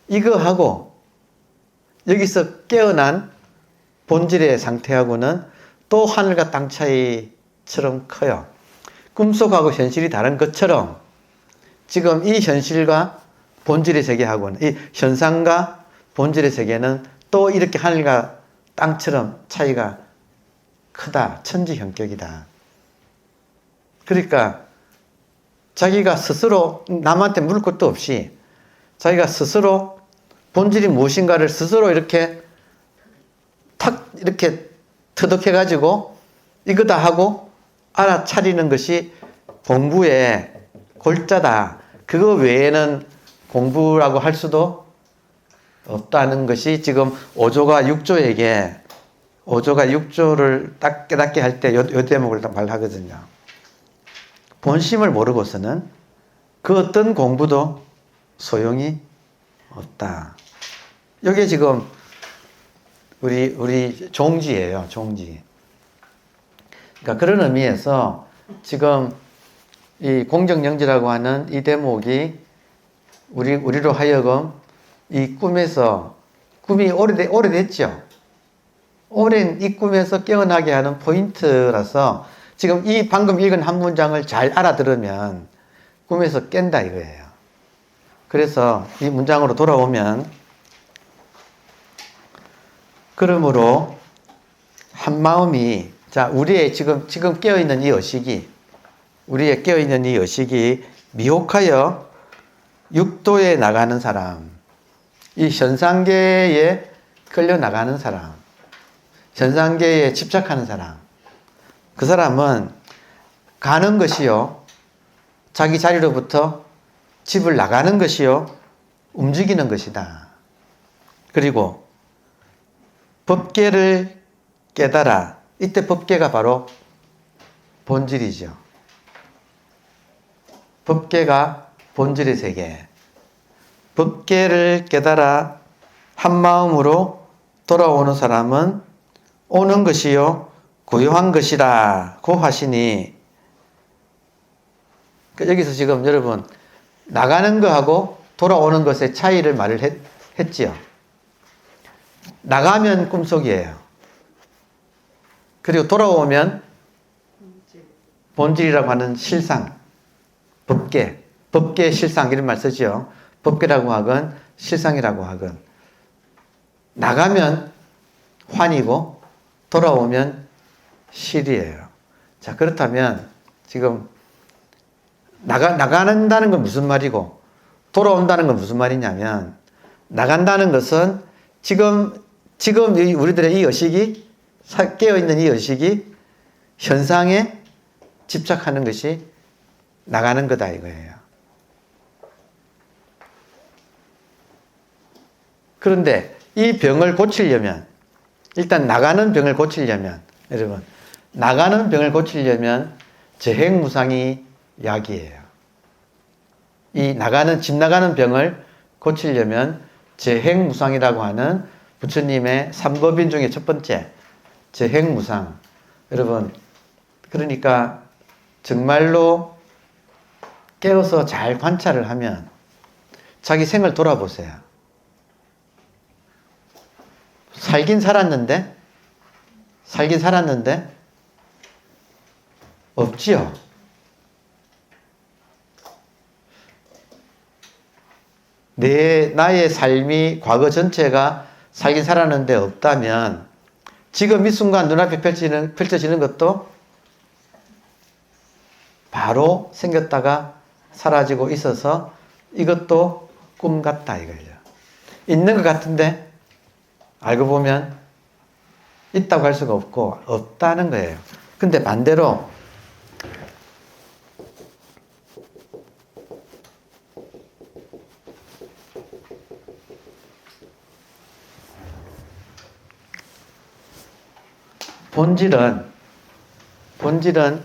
이거하고 여기서 깨어난 본질의 상태하고는 또 하늘과 땅 차이처럼 커요. 꿈속하고 현실이 다른 것처럼 지금 이 현실과 본질의 세계하고는, 이 현상과 본질의 세계는 또 이렇게 하늘과 땅처럼 차이가 크다. 천지형격이다. 그러니까 자기가 스스로 남한테 물을 것도 없이 자기가 스스로 본질이 무엇인가를 스스로 이렇게 탁 이렇게 터득해가지고 이거다 하고 알아차리는 것이 공부의 골자다. 그거 외에는 공부라고 할 수도 없다는 것이 지금 5조가 6조를 딱 깨닫게 할 때 요 대목을 말하거든요. 본심을 모르고서는 그 어떤 공부도 소용이 없다. 이게 지금 우리 종지예요, 종지. 그러니까 그런 의미에서 지금 이 공정정지라고 하는 이 대목이 우리로 하여금 이 꿈에서, 꿈이 오래됐죠. 오랜 이 꿈에서 깨어나게 하는 포인트라서 지금 이 방금 읽은 한 문장을 잘 알아들으면 꿈에서 깬다 이거예요. 그래서 이 문장으로 돌아오면, 그러므로 한 마음이, 자, 우리의 지금 깨어있는 이 의식이, 우리의 깨어있는 이 의식이 미혹하여 육도에 나가는 사람, 이 현상계에 끌려 나가는 사람, 현상계에 집착하는 사람, 그 사람은 가는 것이요, 자기 자리로부터 집을 나가는 것이요, 움직이는 것이다. 그리고 법계를 깨달아. 이때 법계가 바로 본질이죠. 법계가 본질의 세계. 법계를 깨달아 한 마음으로 돌아오는 사람은 오는 것이요 고요한 것이라 고 하시니, 여기서 지금 여러분 나가는 것하고 돌아오는 것의 차이를 말을 했지요. 나가면 꿈속이에요. 그리고 돌아오면 본질이라고 하는 실상, 법계 실상 이런 말 쓰죠. 법계라고 하건 실상이라고 하건. 나가면 환이고 돌아오면 실이에요. 자, 그렇다면 지금 나간다는 건 무슨 말이고 돌아온다는 건 무슨 말이냐면 나간다는 것은 지금 우리들의 이 의식이 깨어있는 이 의식이 현상에 집착하는 것이 나가는 거다 이거예요. 그런데 이 병을 고치려면 일단 나가는 병을 고치려면 여러분 나가는 병을 고치려면 재행무상이 약이에요. 이 집 나가는 병을 고치려면 재행무상이라고 하는 부처님의 삼법인 중에 첫 번째 재행무상. 여러분 그러니까 정말로 깨어서 잘 관찰을 하면 자기 생을 돌아보세요. 살긴 살았는데 없지요. 나의 삶이 과거 전체가 살긴 살았는데 없다면 지금 이 순간 눈앞에 펼쳐지는 것도 바로 생겼다가 사라지고 있어서 이것도 꿈 같다 이거예요. 있는 것 같은데 알고 보면 있다고 할 수가 없고 없다는 거예요. 근데 반대로 본질은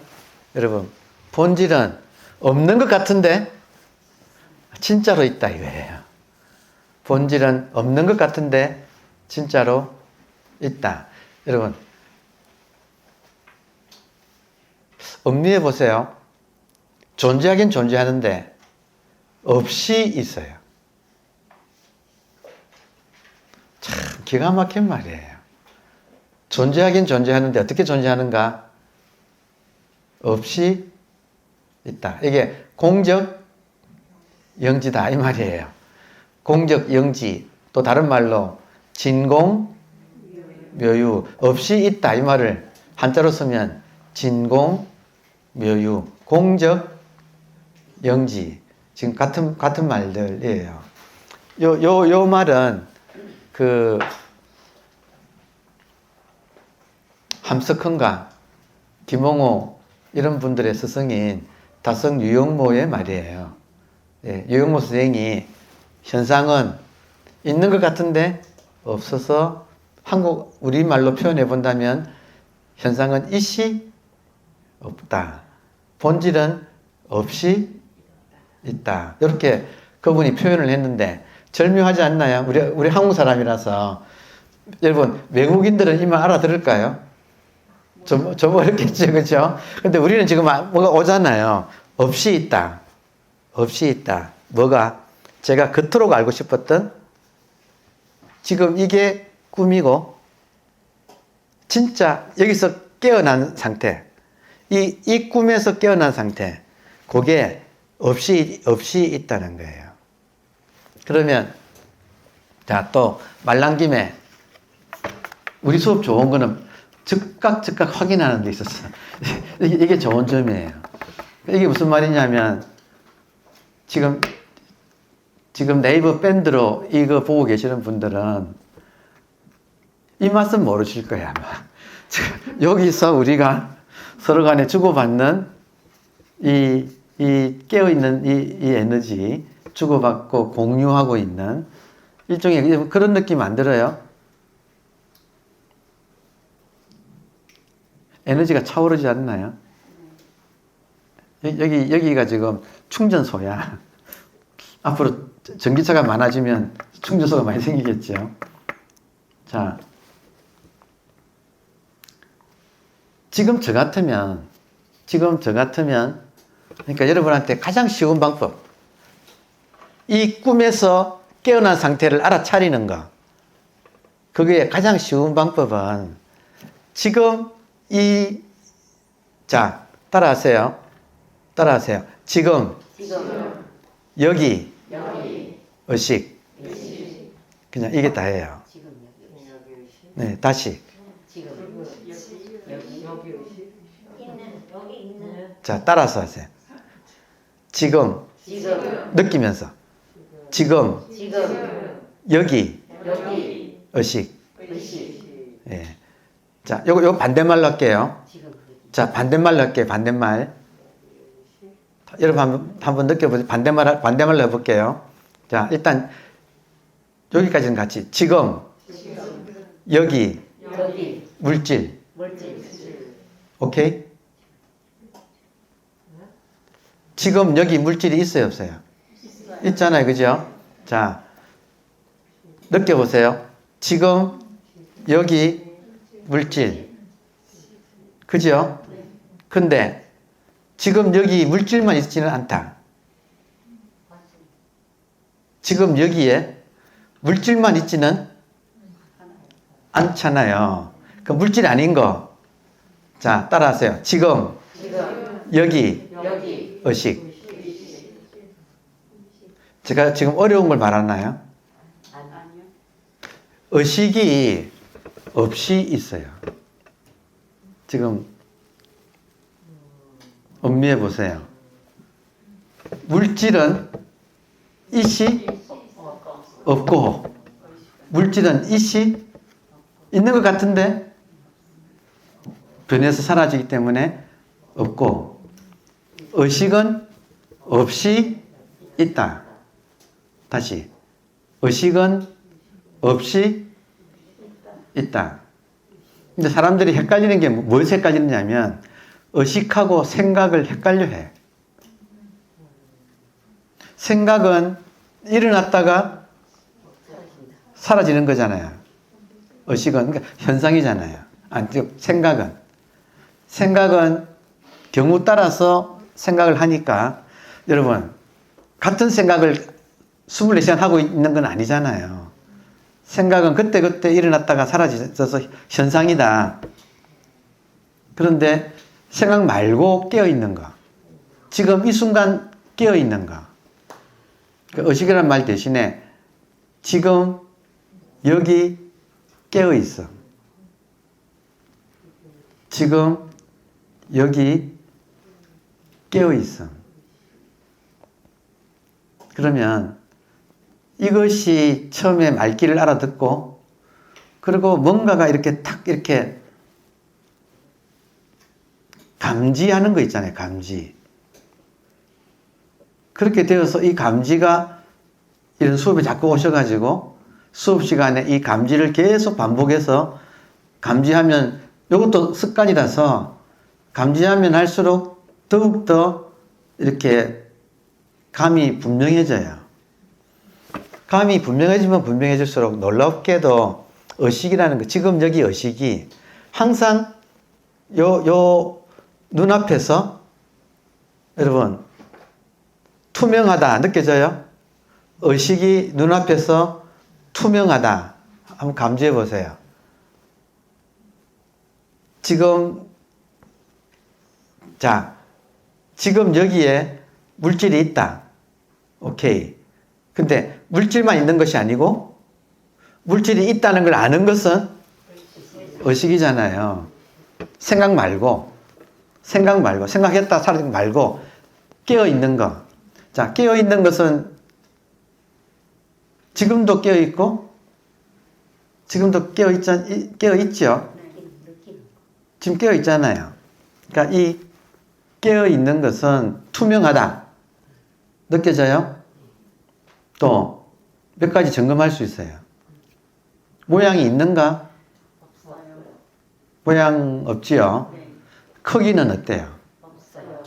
여러분 본질은 없는 것 같은데 진짜로 있다 이거예요. 본질은 없는 것 같은데 진짜로 있다. 여러분 음미해 보세요. 존재하긴 존재하는데 없이 있어요. 참 기가 막힌 말이에요. 존재하긴 존재하는데 어떻게 존재하는가? 없이 있다. 이게 공적 영지다 이 말이에요. 공적 영지 또 다른 말로 진공 묘유 없이 있다 이 말을 한자로 쓰면 진공 묘유 공적 영지 지금 같은 말들이에요. 요 말은 그 함석헌가 김홍호 이런 분들의 스승인 다성 유영모의 말이에요. 예, 유영모 선생이 현상은 있는 것 같은데 없어서 우리말로 표현해 본다면 현상은 있이 없다. 본질은 없이 있다. 이렇게 그분이 표현을 했는데 절묘하지 않나요? 우리 한국 사람이라서 여러분 외국인들은 이 말 알아들을까요? 좀 어렵겠죠, 그렇죠? 근데 우리는 지금 뭐가 오잖아요. 없이 있다. 없이 있다. 뭐가? 제가 그토록 알고 싶었던 지금 이게 꿈이고 진짜 여기서 깨어난 상태 이 꿈에서 깨어난 상태 그게 없이 있다는 거예요. 그러면 자, 또 말 난 김에 우리 수업 좋은 거는 즉각 확인하는 데 있었어. 이게 좋은 점이에요. 이게 무슨 말이냐면 지금 네이버 밴드로 이거 보고 계시는 분들은 이 맛은 모르실 거예요, 아마. 여기서 우리가 서로 간에 주고받는 이 깨어있는 이 에너지, 주고받고 공유하고 있는 일종의 그런 느낌 안 들어요? 에너지가 차오르지 않나요? 여기가 지금 충전소야. 앞으로 전기차가 많아지면 충전소가 많이 생기겠죠. 자, 지금 저 같으면, 그러니까 여러분한테 가장 쉬운 방법. 이 꿈에서 깨어난 상태를 알아차리는 거. 그게 가장 쉬운 방법은 지금 자, 따라하세요. 지금. 여기. 의식. 그냥 이게 다예요. 네, 다시. 자, 따라서 하세요. 지금 지금 느끼면서 지금 지금 여기 여기 의식. 의식 예. 자, 요거 반대말로 할게요. 지금 자, 반대말로 할게요. 반대말. 여러분 한번 느껴보세요. 반대말로 해볼게요. 자, 일단 여기까지는 같이 지금 여기 여기 물질. 물질 오케이? 지금 여기 물질이 있어요, 없어요? 있잖아요, 그죠? 자, 느껴보세요. 지금 여기 물질. 그죠? 근데 지금 여기 물질만 있지는 않다. 지금 여기에 물질만 있지는 않잖아요. 그 물질이 아닌 거. 자, 따라하세요. 지금 여기 여기 의식. 제가 지금 어려운 걸 말하나요? 아니요 의식이 없이 있어요. 지금 음미해 보세요. 물질은 있이 없고 물질은 있이 있는 것 같은데 변해서 사라지기 때문에 없고 의식은 없이 있다. 다시 의식은 없이 있다. 근데 사람들이 헷갈리는 게 무엇이 헷갈리느냐면 의식하고 생각을 헷갈려 해. 생각은 일어났다가 사라지는 거잖아요. 의식은 그러니까 현상이잖아요. 생각은 경우 따라서 생각을 하니까 여러분 같은 생각을 24시간 하고 있는 건 아니잖아요. 생각은 그때그때 일어났다가 사라져서 현상이다. 그런데 생각 말고 깨어있는 거. 지금 이 순간 깨어있는 거. 의식이라는 말 대신에 지금 여기 깨어있어. 지금 여기 깨어있어. 그러면 이것이 처음에 말귀를 알아듣고 그리고 뭔가가 이렇게 탁 이렇게 감지하는 거 있잖아요. 감지. 그렇게 되어서 이 감지가 이런 수업에 자꾸 오셔가지고 수업 시간에 이 감지를 계속 반복해서 감지하면 이것도 습관이라서 감지하면 할수록 더욱더 이렇게 감이 분명해져요. 감이 분명해지면 분명해질수록 놀랍게도 의식이라는 거, 지금 여기 의식이 항상 요 눈앞에서 여러분 투명하다 느껴져요? 의식이 눈앞에서 투명하다. 한번 감지해 보세요. 지금 지금 여기에 물질이 있다. 오케이. 근데 물질만 있는 것이 아니고 물질이 있다는 걸 아는 것은 의식이잖아요. 생각 말고 생각했다 사라진 말고 깨어있는 거. 자, 깨어있는 것은 지금도 깨어있고 지금도 깨어있죠. 지금 깨어있잖아요. 그러니까 이 깨어있는 것은 투명하다. 느껴져요? 또 몇 가지 점검할 수 있어요. 모양이 있는가? 없어요. 모양 없지요? 네. 크기는 어때요? 없어요.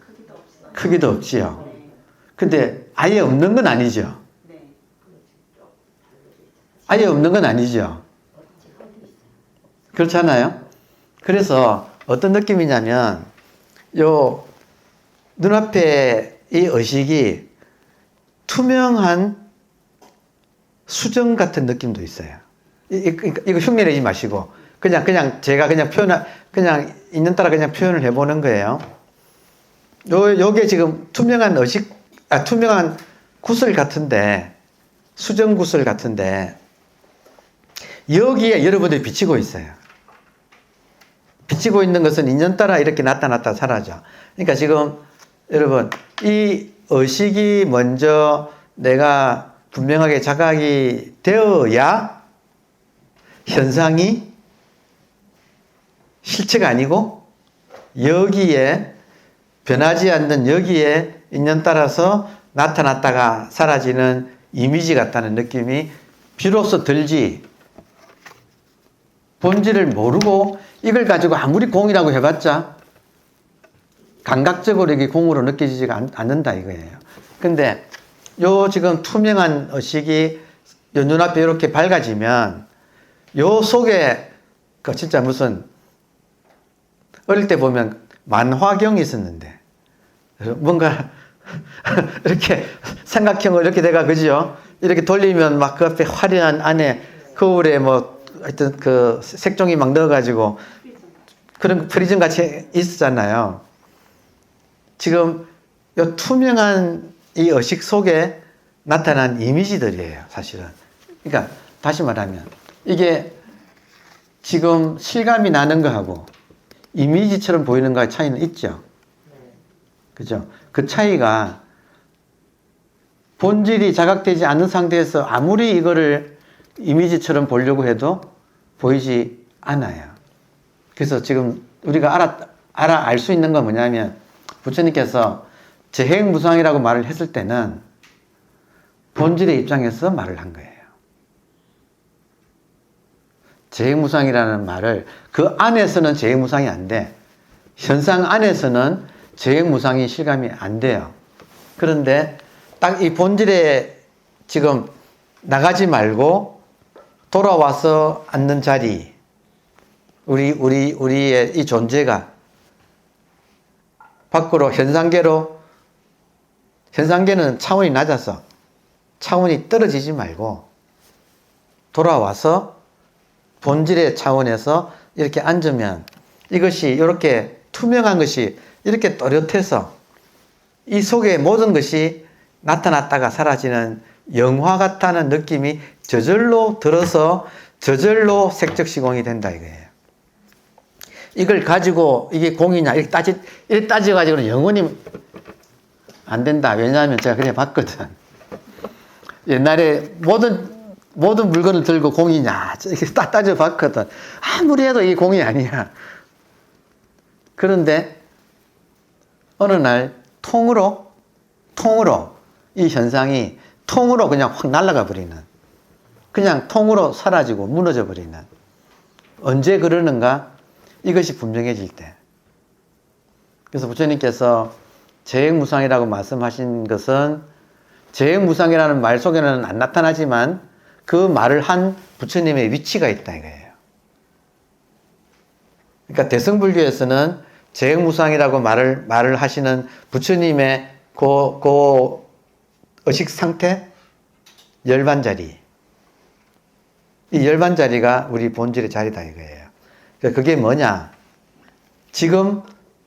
크기도 없어요. 크기도 없지요? 네. 근데 아예 없는 건 아니죠? 네. 아예 없는 건 아니죠? 그렇잖아요? 그래서 어떤 느낌이냐면 요 눈앞에 이 의식이 투명한 수정 같은 느낌도 있어요. 이거 흉내내지 마시고 그냥 제가 그냥 있는 따라 그냥 표현을 해보는 거예요. 요게 지금 투명한 투명한 구슬 같은데 수정 구슬 같은데 여기에 여러분들이 비치고 있어요. 비치고 있는 것은 인연 따라 이렇게 나타났다 사라져. 그러니까 지금 여러분 이 의식이 먼저 내가 분명하게 자각이 되어야 현상이 실체가 아니고 여기에 변하지 않는 여기에 인연 따라서 나타났다가 사라지는 이미지 같다는 느낌이 비로소 들지. 본질을 모르고 이걸 가지고 아무리 공이라고 해봤자 감각적으로 이게 공으로 느껴지지가 않는다 이거예요. 근데 요 지금 투명한 의식이 요 눈앞에 이렇게 밝아지면 요 속에 그 진짜 무슨 어릴 때 보면 만화경이 있었는데 뭔가 이렇게 삼각형으로 이렇게 돼가 그죠? 이렇게 돌리면 막 그 앞에 화려한 안에 거울에 뭐 하여튼 그 색종이 막 넣어가지고 그런 프리즘 같이 있었잖아요. 지금 이 투명한 이 의식 속에 나타난 이미지들이에요, 사실은. 그러니까 다시 말하면 이게 지금 실감이 나는 거하고 이미지처럼 보이는 거의 차이는 있죠. 그죠? 그 차이가 본질이 자각되지 않는 상태에서 아무리 이거를 이미지처럼 보려고 해도 보이지 않아요. 그래서 지금 우리가 알 수 있는 건 뭐냐면 부처님께서 재행무상이라고 말을 했을 때는 본질의 입장에서 말을 한 거예요. 재행무상이라는 말을 그 안에서는 재행무상이 안 돼. 현상 안에서는 재행무상이 실감이 안 돼요. 그런데 딱 이 본질에 지금 나가지 말고 돌아와서 앉는 자리, 우리의 이 존재가 밖으로 현상계는 차원이 낮아서 차원이 떨어지지 말고 돌아와서 본질의 차원에서 이렇게 앉으면 이것이 이렇게 투명한 것이 이렇게 또렷해서 이 속에 모든 것이 나타났다가 사라지는 영화 같다는 느낌이 저절로 들어서 저절로 색적시공이 된다 이거예요. 이걸 가지고 이게 공이냐 이렇게 따져가지고는 영원히 안 된다. 왜냐하면 제가 그래 봤거든. 옛날에 모든 물건을 들고 공이냐 이렇게 딱 따져봤거든. 아무리 해도 이게 공이 아니야. 그런데 어느 날 통으로 이 현상이 통으로 그냥 확 날아가 버리는, 그냥 통으로 사라지고 무너져 버리는. 언제 그러는가? 이것이 분명해질 때. 그래서 부처님께서 재행무상이라고 말씀하신 것은 재행무상이라는 말 속에는 안 나타나지만 그 말을 한 부처님의 위치가 있다 이거예요. 그러니까 대승불교에서는 재행무상이라고 말을 하시는 부처님의 그 의식 상태, 열반자리, 이 열반자리가 우리 본질의 자리다 이거예요. 그러니까 그게 뭐냐? 지금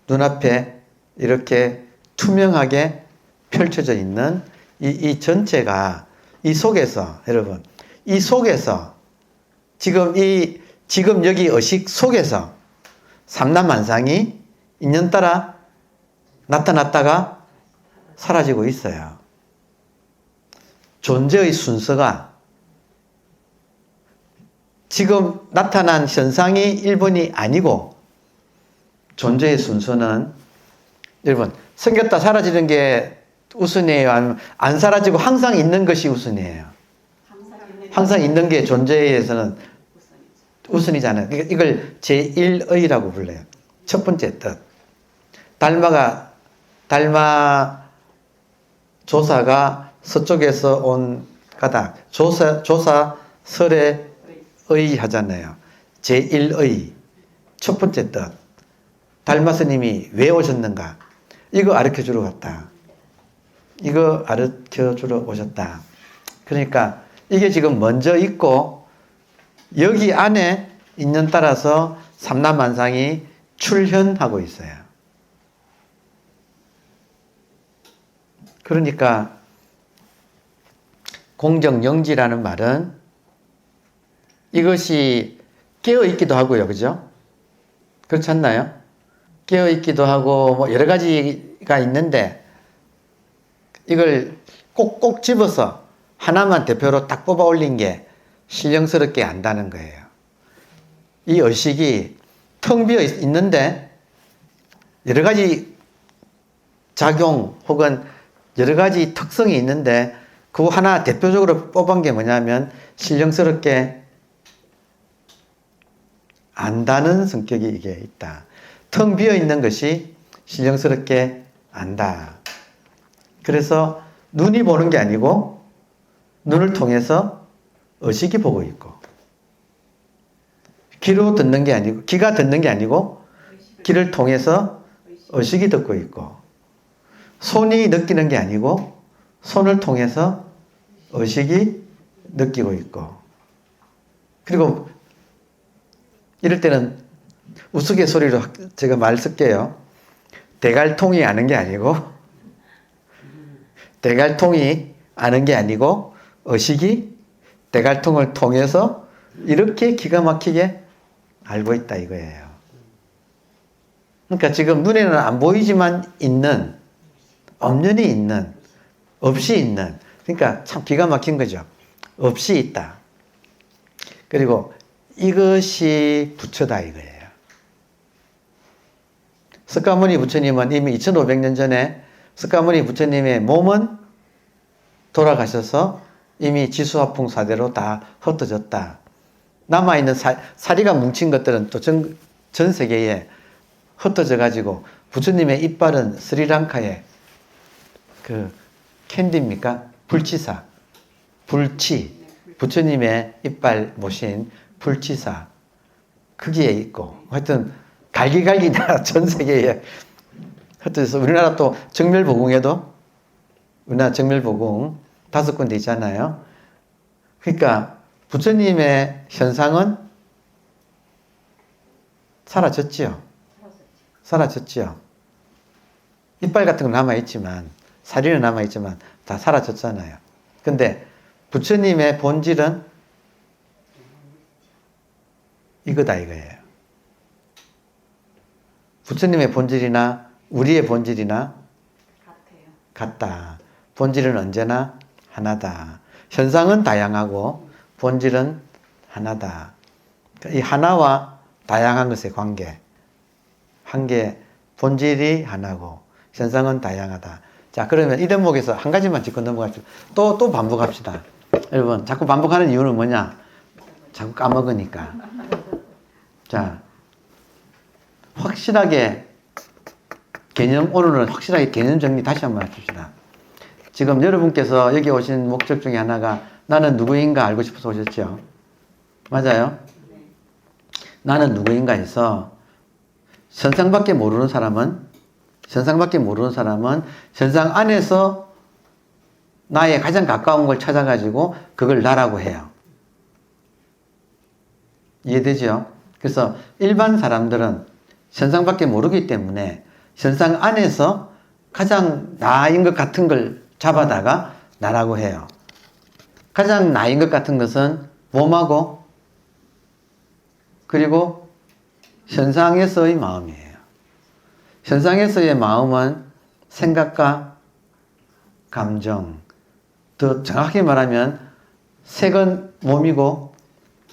눈앞에 이렇게 투명하게 펼쳐져 있는 이 전체가 이 속에서 여러분 이 속에서 지금 여기 의식 속에서 삼남만상이 인연 따라 나타났다가 사라지고 있어요. 존재의 순서가 지금 나타난 현상이 1번이 아니고 존재의 순서는 여러분 생겼다 사라지는 게 우선이에요? 아니면 안 사라지고 항상 있는 것이 우선이에요? 항상 있는 게 존재에서는 우선이잖아요. 그러니까 이걸 제1의라고 불러요. 첫 번째 뜻. 달마 조사가 서쪽에서 온 까닭. 조사 설에 의하잖아요. 제1의. 첫 번째 뜻. 달마 스님이 왜 오셨는가? 이거 가르쳐 주러 갔다. 이거 가르쳐 주러 오셨다. 그러니까 이게 지금 먼저 있고 여기 안에 인연 따라서 삼남만상이 출현하고 있어요. 그러니까 공정영지라는 말은 이것이 깨어있기도 하고요. 그죠? 그렇지 않나요? 깨어있기도 하고 뭐 여러 가지가 있는데 이걸 꼭꼭 집어서 하나만 대표로 딱 뽑아 올린 게 신령스럽게 안다는 거예요. 이 의식이 텅 비어 있는데 여러 가지 작용 혹은 여러 가지 특성이 있는데 그 하나 대표적으로 뽑은 게 뭐냐면 신령스럽게 안다는 성격이 이게 있다. 텅 비어 있는 것이 신령스럽게 안다. 그래서 눈이 보는 게 아니고 눈을 통해서 의식이 보고 있고 귀로 듣는 게 아니고 귀가 듣는 게 아니고 귀를 통해서 의식이 듣고 있고 손이 느끼는 게 아니고 손을 통해서 의식이 느끼고 있고 그리고 이럴 때는 우스갯소리로 제가 말 쓸게요. 대갈통이 아는 게 아니고 대갈통이 아는 게 아니고 의식이 대갈통을 통해서 이렇게 기가 막히게 알고 있다 이거예요. 그러니까 지금 눈에는 안 보이지만 있는 엄연히 있는 없이 있는 그러니까 참 기가 막힌 거죠. 없이 있다. 그리고 이것이 부처다 이거예요. 석가모니 부처님은 이미 2500년 전에 석가모니 부처님의 몸은 돌아가셔서 이미 지수화풍 사대로 다 흩어졌다. 남아있는 사리가 뭉친 것들은 또 전 세계에 흩어져 가지고 부처님의 이빨은 스리랑카의 그 캔디입니까? 불치사. 불치. 부처님의 이빨 모신 불치사. 거기에 있고 하여튼 갈기갈기 다 전 세계에 흩어져서 우리나라 또 정멸보궁에도 우리나라 정멸보궁 5군데 있잖아요. 그러니까 부처님의 현상은 사라졌지요. 사라졌지요. 이빨 같은 건 남아있지만 사리는 남아있지만 다 사라졌잖아요. 근데 부처님의 본질은 이거다 이거예요. 부처님의 본질이나 우리의 본질이나 같다. 본질은 언제나 하나다. 현상은 다양하고 본질은 하나다. 이 하나와 다양한 것의 관계. 한계, 본질이 하나고 현상은 다양하다. 자, 그러면 이 대목에서 한 가지만 짚고 넘어가죠. 또 반복합시다. 여러분, 자꾸 반복하는 이유는 뭐냐? 자꾸 까먹으니까. 자, 확실하게 오늘은 확실하게 개념 정리 다시 한번 해줍시다. 지금 여러분께서 여기 오신 목적 중에 하나가 나는 누구인가 알고 싶어서 오셨죠? 맞아요? 나는 누구인가 해서 현상밖에 모르는 사람은 현상 안에서 나의 가장 가까운 걸 찾아가지고 그걸 나라고 해요. 이해되죠? 그래서 일반 사람들은 현상밖에 모르기 때문에 현상 안에서 가장 나인 것 같은 걸 잡아다가 나라고 해요. 가장 나인 것 같은 것은 몸하고 그리고 현상에서의 마음이에요. 현상에서의 마음은 생각과 감정, 더 정확히 말하면 색은 몸이고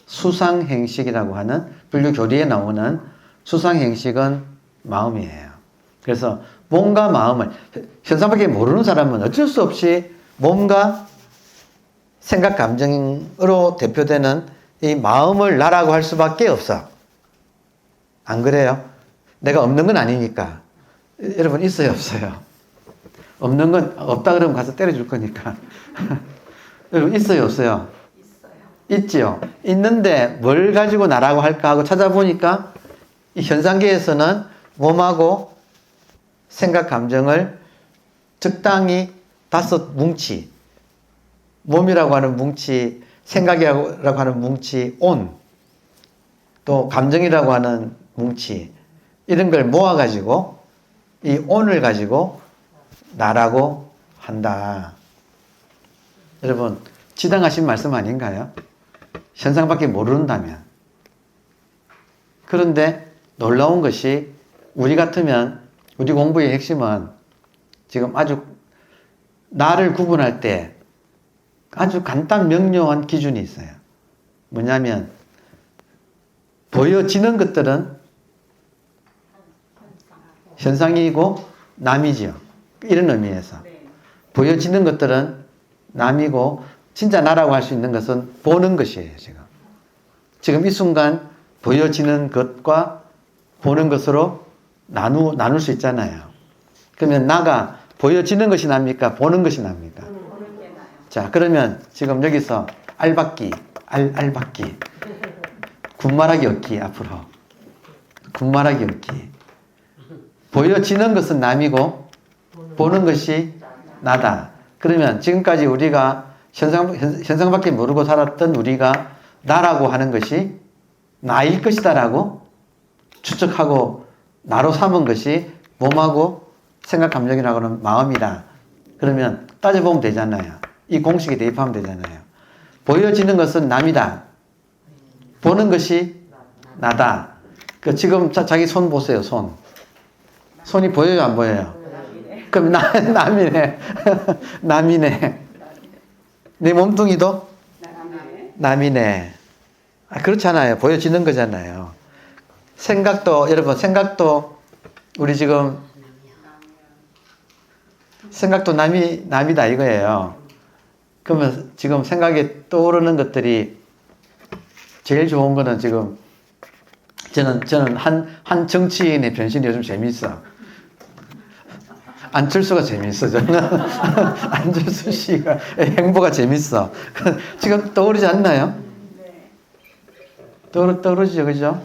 수상행식이라고 하는 불교 교리에 나오는 수상행식은 마음이에요. 그래서 몸과 마음을 현상밖에 모르는 사람은 어쩔 수 없이 몸과 생각, 감정으로 대표되는 이 마음을 나라고 할 수밖에 없어. 안 그래요? 내가 없는 건 아니니까. 여러분 있어요, 없어요? 없는 건 없다 그러면 가서 때려줄 거니까. 여러분 있어요, 없어요? 있지요. 있는데 뭘 가지고 나라고 할까 하고 찾아보니까 이 현상계에서는 몸하고 생각, 감정을 적당히 5 뭉치, 몸이라고 하는 뭉치, 생각이라고 하는 뭉치, 또 감정이라고 하는 뭉치, 이런 걸 모아가지고 이 온을 가지고 나라고 한다. 여러분, 지당하신 말씀 아닌가요? 현상밖에 모른다면. 그런데 놀라운 것이 우리 같으면 우리 공부의 핵심은 지금 아주 나를 구분할 때 아주 간단 명료한 기준이 있어요. 뭐냐면 보여지는 것들은 현상이고 남이지요. 이런 의미에서 네. 보여지는 것들은 남이고 진짜 나라고 할 수 있는 것은 보는 것이에요. 지금 이 순간 보여지는 것과 보는 것으로 나눌 수 있잖아요. 그러면 나가 보여지는 것이 납니까? 보는 것이 납니까? 보는 게 나요. 자, 그러면 지금 여기서 알받기, 알받기, 군말하기 없기, 앞으로. 군말하기 없기. 보여지는 것은 남이고, 보는 것이 나다. 그러면 지금까지 우리가 현상밖에 모르고 살았던 우리가 나라고 하는 것이 나일 것이다라고 추측하고 나로 삼은 것이 몸하고 생각, 감정이라고 하는 마음이다. 그러면 따져보면 되잖아요. 이 공식에 대입하면 되잖아요. 보여지는 것은 남이다. 보는 것이 나다. 그 지금 자기 손 보세요. 손이 보여요, 안 보여요? 그럼 남이네. 남이네. 내 몸뚱이도 남이네. 그렇잖아요. 보여지는 거잖아요. 여러분, 생각도 우리 지금 생각도 남이다 이거예요. 그러면 지금 생각에 떠오르는 것들이 제일 좋은 거는 지금 저는 한 정치인의 변신이 요즘 재밌어. 안철수가 재밌어, 저는. 안철수 씨가 행보가 재밌어. 지금 떠오르지 않나요? 떠오르죠, 그죠?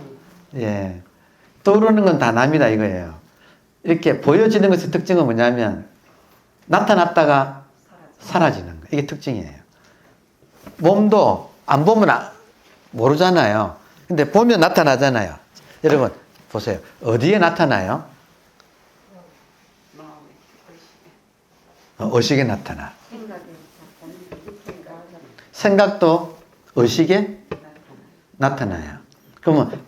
예. 떠오르는 건 다 남이다 이거예요. 이렇게 보여지는 것의 특징은 뭐냐면, 나타났다가 사라지는 거. 이게 특징이에요. 몸도 안 보면 모르잖아요. 근데 보면 나타나잖아요. 여러분, 보세요. 어디에 나타나요? 의식에 나타나. 생각도 의식에 나타나요. 그러면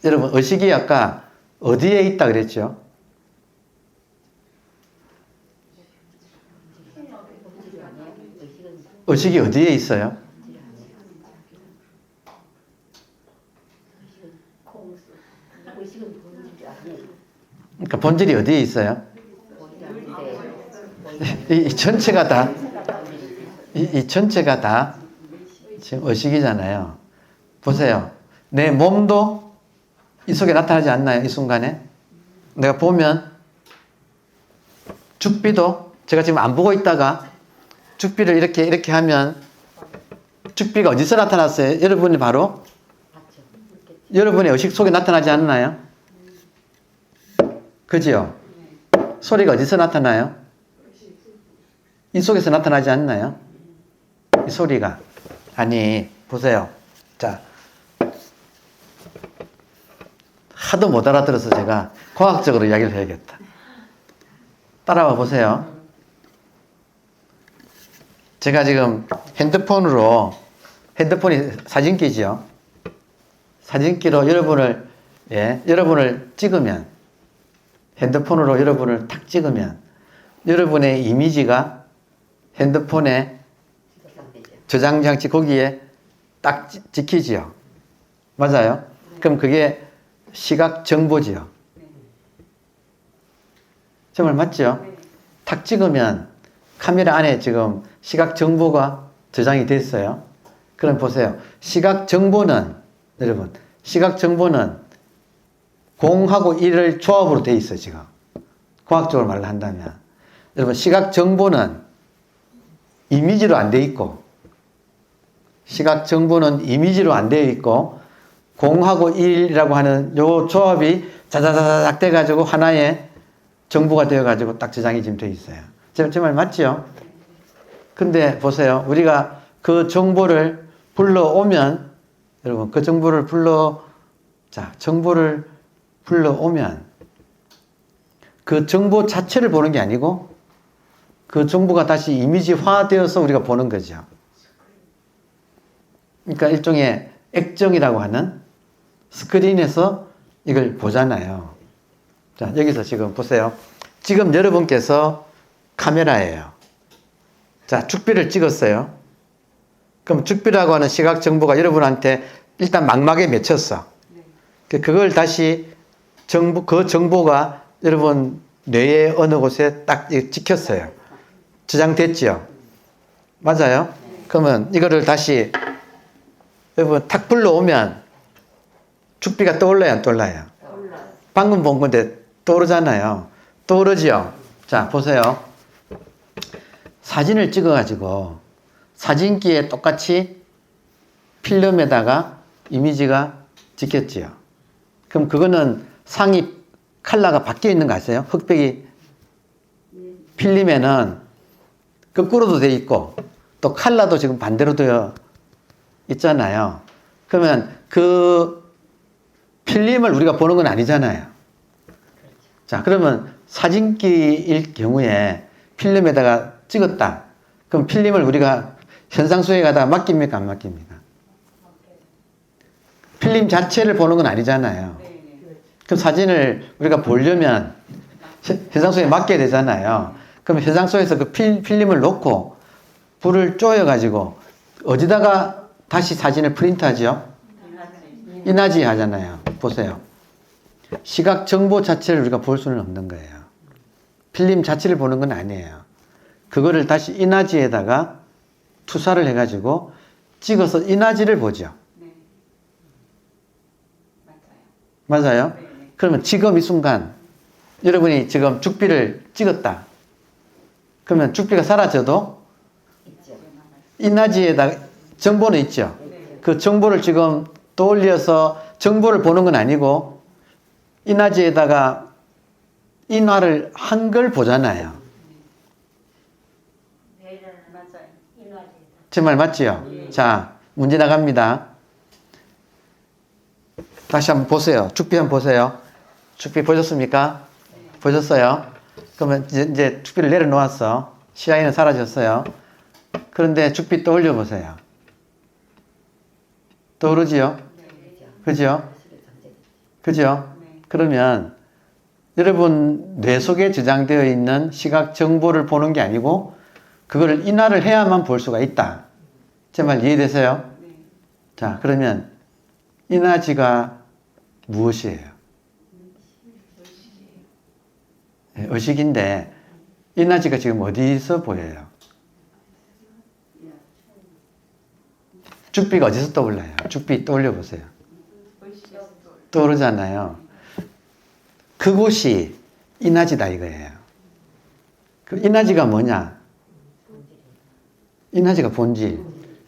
여러분, 의식이 아까 어디에 있다 그랬죠? 의식이 어디에 있어요? 그러니까 본질이 어디에 있어요? 이 전체가 다, 이 전체가 다 지금 의식이잖아요. 보세요. 내 몸도 이 속에 나타나지 않나요? 이 순간에? 내가 보면, 죽비도 제가 지금 안 보고 있다가 죽비를 이렇게 하면, 죽비가 어디서 나타났어요? 여러분이 바로? 여러분의 의식 속에 나타나지 않나요? 그죠? 소리가 어디서 나타나요? 이 속에서 나타나지 않나요? 이 소리가. 아니, 보세요. 자, 하도 못 알아들어서 제가 과학적으로 이야기를 해야겠다. 따라와 보세요. 제가 지금 핸드폰이 사진기죠. 사진기로 여러분을 찍으면, 핸드폰으로 여러분을 탁 찍으면, 여러분의 이미지가 핸드폰에 저장장치 거기에 딱 찍히지요. 맞아요? 그럼 그게 시각 정보지요. 정말 맞죠? 탁 찍으면 카메라 안에 지금 시각 정보가 저장이 됐어요. 그럼 보세요. 시각 정보는, 여러분, 시각 정보는 0하고 1을 조합으로 돼 있어요, 지금. 과학적으로 말을 한다면. 여러분, 시각 정보는 이미지로 안 돼 있고, 시각 정보는 이미지로 안 되어 있고, 0하고 1이라고 하는 요 조합이 자자자작 돼가지고 하나의 정보가 되어가지고 딱 저장이 지금 돼 있어요. 제 말 맞죠? 근데 보세요. 우리가 그 정보를 불러오면, 여러분, 그 정보를 불러오면, 그 정보 자체를 보는 게 아니고, 그 정보가 다시 이미지화되어서 우리가 보는 거죠. 그러니까 일종의 액정이라고 하는 스크린에서 이걸 보잖아요. 자, 여기서 지금 보세요. 지금 여러분께서 카메라예요. 자, 죽비를 찍었어요. 그럼 죽비라고 하는 시각 정보가 여러분한테 일단 망막에 맺혔어. 그걸 다시 그 정보가 여러분 뇌의 어느 곳에 딱 찍혔어요. 저장됐죠? 맞아요? 그러면 이거를 다시 여러분 탁 불러오면 죽비가 떠올라요, 안 떠올라요? 방금 본 건데 떠오르잖아요. 떠오르죠? 자, 보세요. 사진을 찍어가지고 사진기에 똑같이 필름에다가 이미지가 찍혔지요. 그럼 그거는 상이 컬러가 바뀌어 있는 거 아세요? 흑백이 필름에는 거꾸로도 돼 있고 또 컬러도 지금 반대로 되어 있잖아요. 그러면 그 필름을 우리가 보는 건 아니잖아요. 자, 그러면 사진기일 경우에 필름에다가 찍었다. 그럼 필름을 우리가 현상소에다가 맡깁니까? 안 맡깁니까? 필름 자체를 보는 건 아니잖아요. 그럼 사진을 우리가 보려면 현상소에 맡겨야 되잖아요. 그럼 현상소에서 그 필름을 놓고 불을 쪼여가지고 어디다가 다시 사진을 프린트하죠? 이나지 하잖아요. 보세요. 시각 정보 자체를 우리가 볼 수는 없는 거예요. 필름 자체를 보는 건 아니에요. 그거를 다시 이나지에다가 투사를 해가지고 찍어서 이나지를 보죠. 맞아요? 그러면 지금 이 순간 여러분이 지금 죽비를 찍었다. 그러면 죽비가 사라져도 이나지에다 정보는 있죠. 그 정보를 지금 떠올려서 정보를 보는 건 아니고 이나지에다가 인화를 한 걸 보잖아요. 제 말 맞지요? 자, 문제 나갑니다. 다시 한번 보세요. 죽비 한번 보세요. 죽비 보셨습니까? 보셨어요? 그러면 이제 죽비를 내려놓았어. 시야에는 사라졌어요. 그런데 죽비 떠올려 보세요. 떠오르지요? 그죠? 그죠? 그러면 여러분 뇌 속에 저장되어 있는 시각 정보를 보는 게 아니고 그거를 인화를 해야만 볼 수가 있다. 제 말 이해되세요? 자, 그러면 인화지가 무엇이에요? 의식인데 인화지가 지금 어디서 보여요? 죽비가 어디서 떠올라요? 죽비 떠올려 보세요. 떠오르잖아요. 그곳이 인화지다 이거예요. 그 인화지가 뭐냐? 인화지가 본질.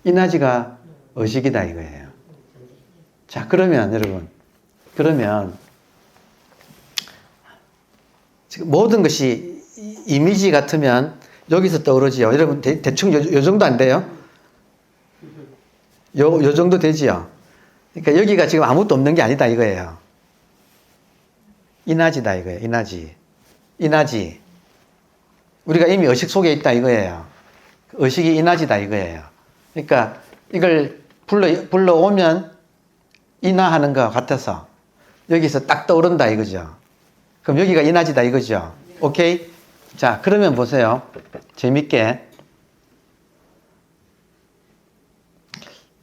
인화지가 의식이다 이거예요. 자, 그러면 여러분, 그러면 지금 모든 것이 이미지 같으면 여기서 떠오르지요. 여러분 대충 요 정도 안 돼요? 요 정도 되지요. 그러니까 여기가 지금 아무것도 없는 게 아니다 이거예요. 인화지다 이거예요. 인화지. 인화지. 우리가 이미 의식 속에 있다 이거예요. 의식이 인화지다 이거예요. 그러니까 이걸 불러오면 인화하는 것 같아서 여기서 딱 떠오른다 이거죠. 그럼 여기가 인화지다 이거죠. 오케이? 자, 그러면 보세요. 재밌게.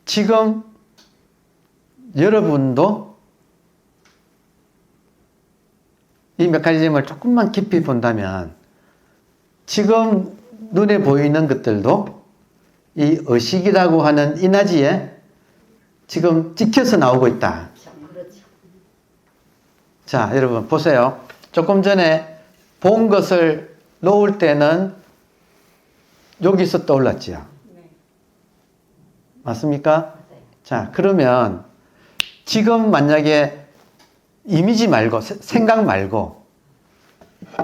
지금 여러분도 이 메커니즘을 조금만 깊이 본다면 지금 눈에 보이는 것들도 이 의식이라고 하는 인화지에 지금 찍혀서 나오고 있다. 자, 여러분 보세요. 조금 전에 본 것을 놓을 때는 여기서 떠올랐지요. 맞습니까? 자, 그러면 지금 만약에 이미지 말고 생각 말고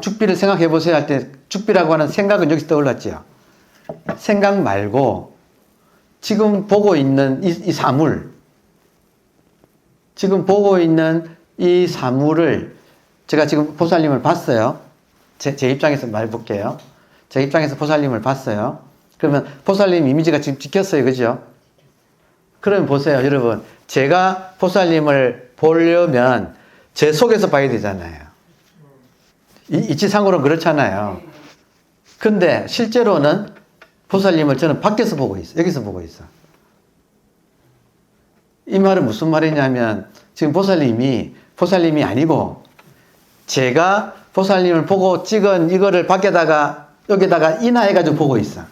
죽비를 생각해 보세요 할 때 죽비라고 하는 생각은 여기서 떠올랐지요. 생각 말고 지금 보고 있는 이 사물, 지금 보고 있는 이 사물을 제가 지금 보살님을 봤어요. 제 입장에서 말해볼게요. 제 입장에서 보살님을 봤어요. 그러면 보살님 이미지가 지금 찍혔어요. 그죠? 그러면 보세요. 여러분. 제가 보살님을 보려면 제 속에서 봐야 되잖아요. 이치상으로는 그렇잖아요. 근데 실제로는 보살님을 저는 밖에서 보고 있어. 여기서 보고 있어. 이 말은 무슨 말이냐면 지금 보살님이 아니고 제가 보살님을 보고 찍은 이거를 밖에다가 여기다가 인화해가지고 보고 있어.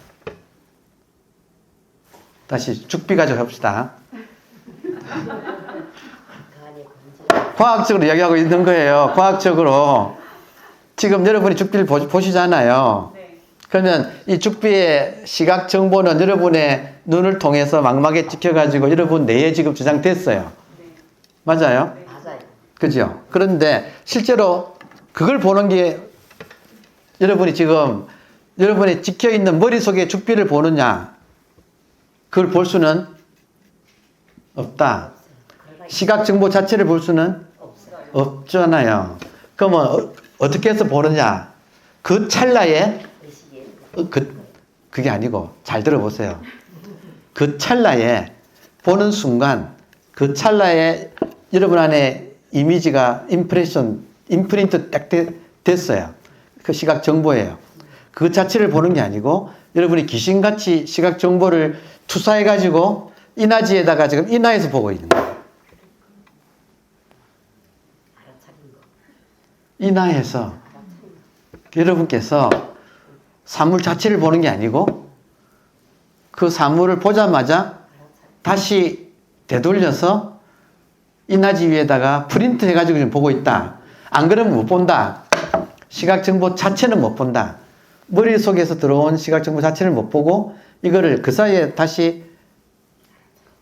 다시 죽비 가지고 해봅시다. 과학적으로 이야기하고 있는 거예요. 과학적으로. 지금 여러분이 죽비를 보시잖아요. 네. 그러면 이 죽비의 시각 정보는 여러분의 눈을 통해서 망막에 찍혀가지고 여러분 뇌에 지금 저장됐어요. 네. 맞아요? 맞아요. 그죠? 그런데 실제로 그걸 보는 게 여러분이 지금 여러분의 찍혀있는 머릿속에 죽비를 보느냐? 그걸 볼 수는 없다. 시각 정보 자체를 볼 수는 없어요. 없잖아요. 그러면 어떻게 해서 보느냐? 그 찰나에 의식이 그게 아니고 잘 들어보세요. 그 찰나에 보는 순간 그 찰나에 여러분 안에 이미지가 임프린트 딱 됐어요. 그 시각 정보예요. 그 자체를 보는 게 아니고 여러분이 귀신같이 시각 정보를 투사해가지고 인화지에다가 지금 인화해서 보고 있는 거예요. 알아차린 거. 인화해서 여러분께서 사물 자체를 보는 게 아니고 그 사물을 보자마자 다시 되돌려서 인화지 위에다가 프린트 해가지고 지금 보고 있다. 안 그러면 못 본다. 시각 정보 자체는 못 본다. 머릿속에서 들어온 시각 정보 자체를 못 보고 이거를 그 사이에 다시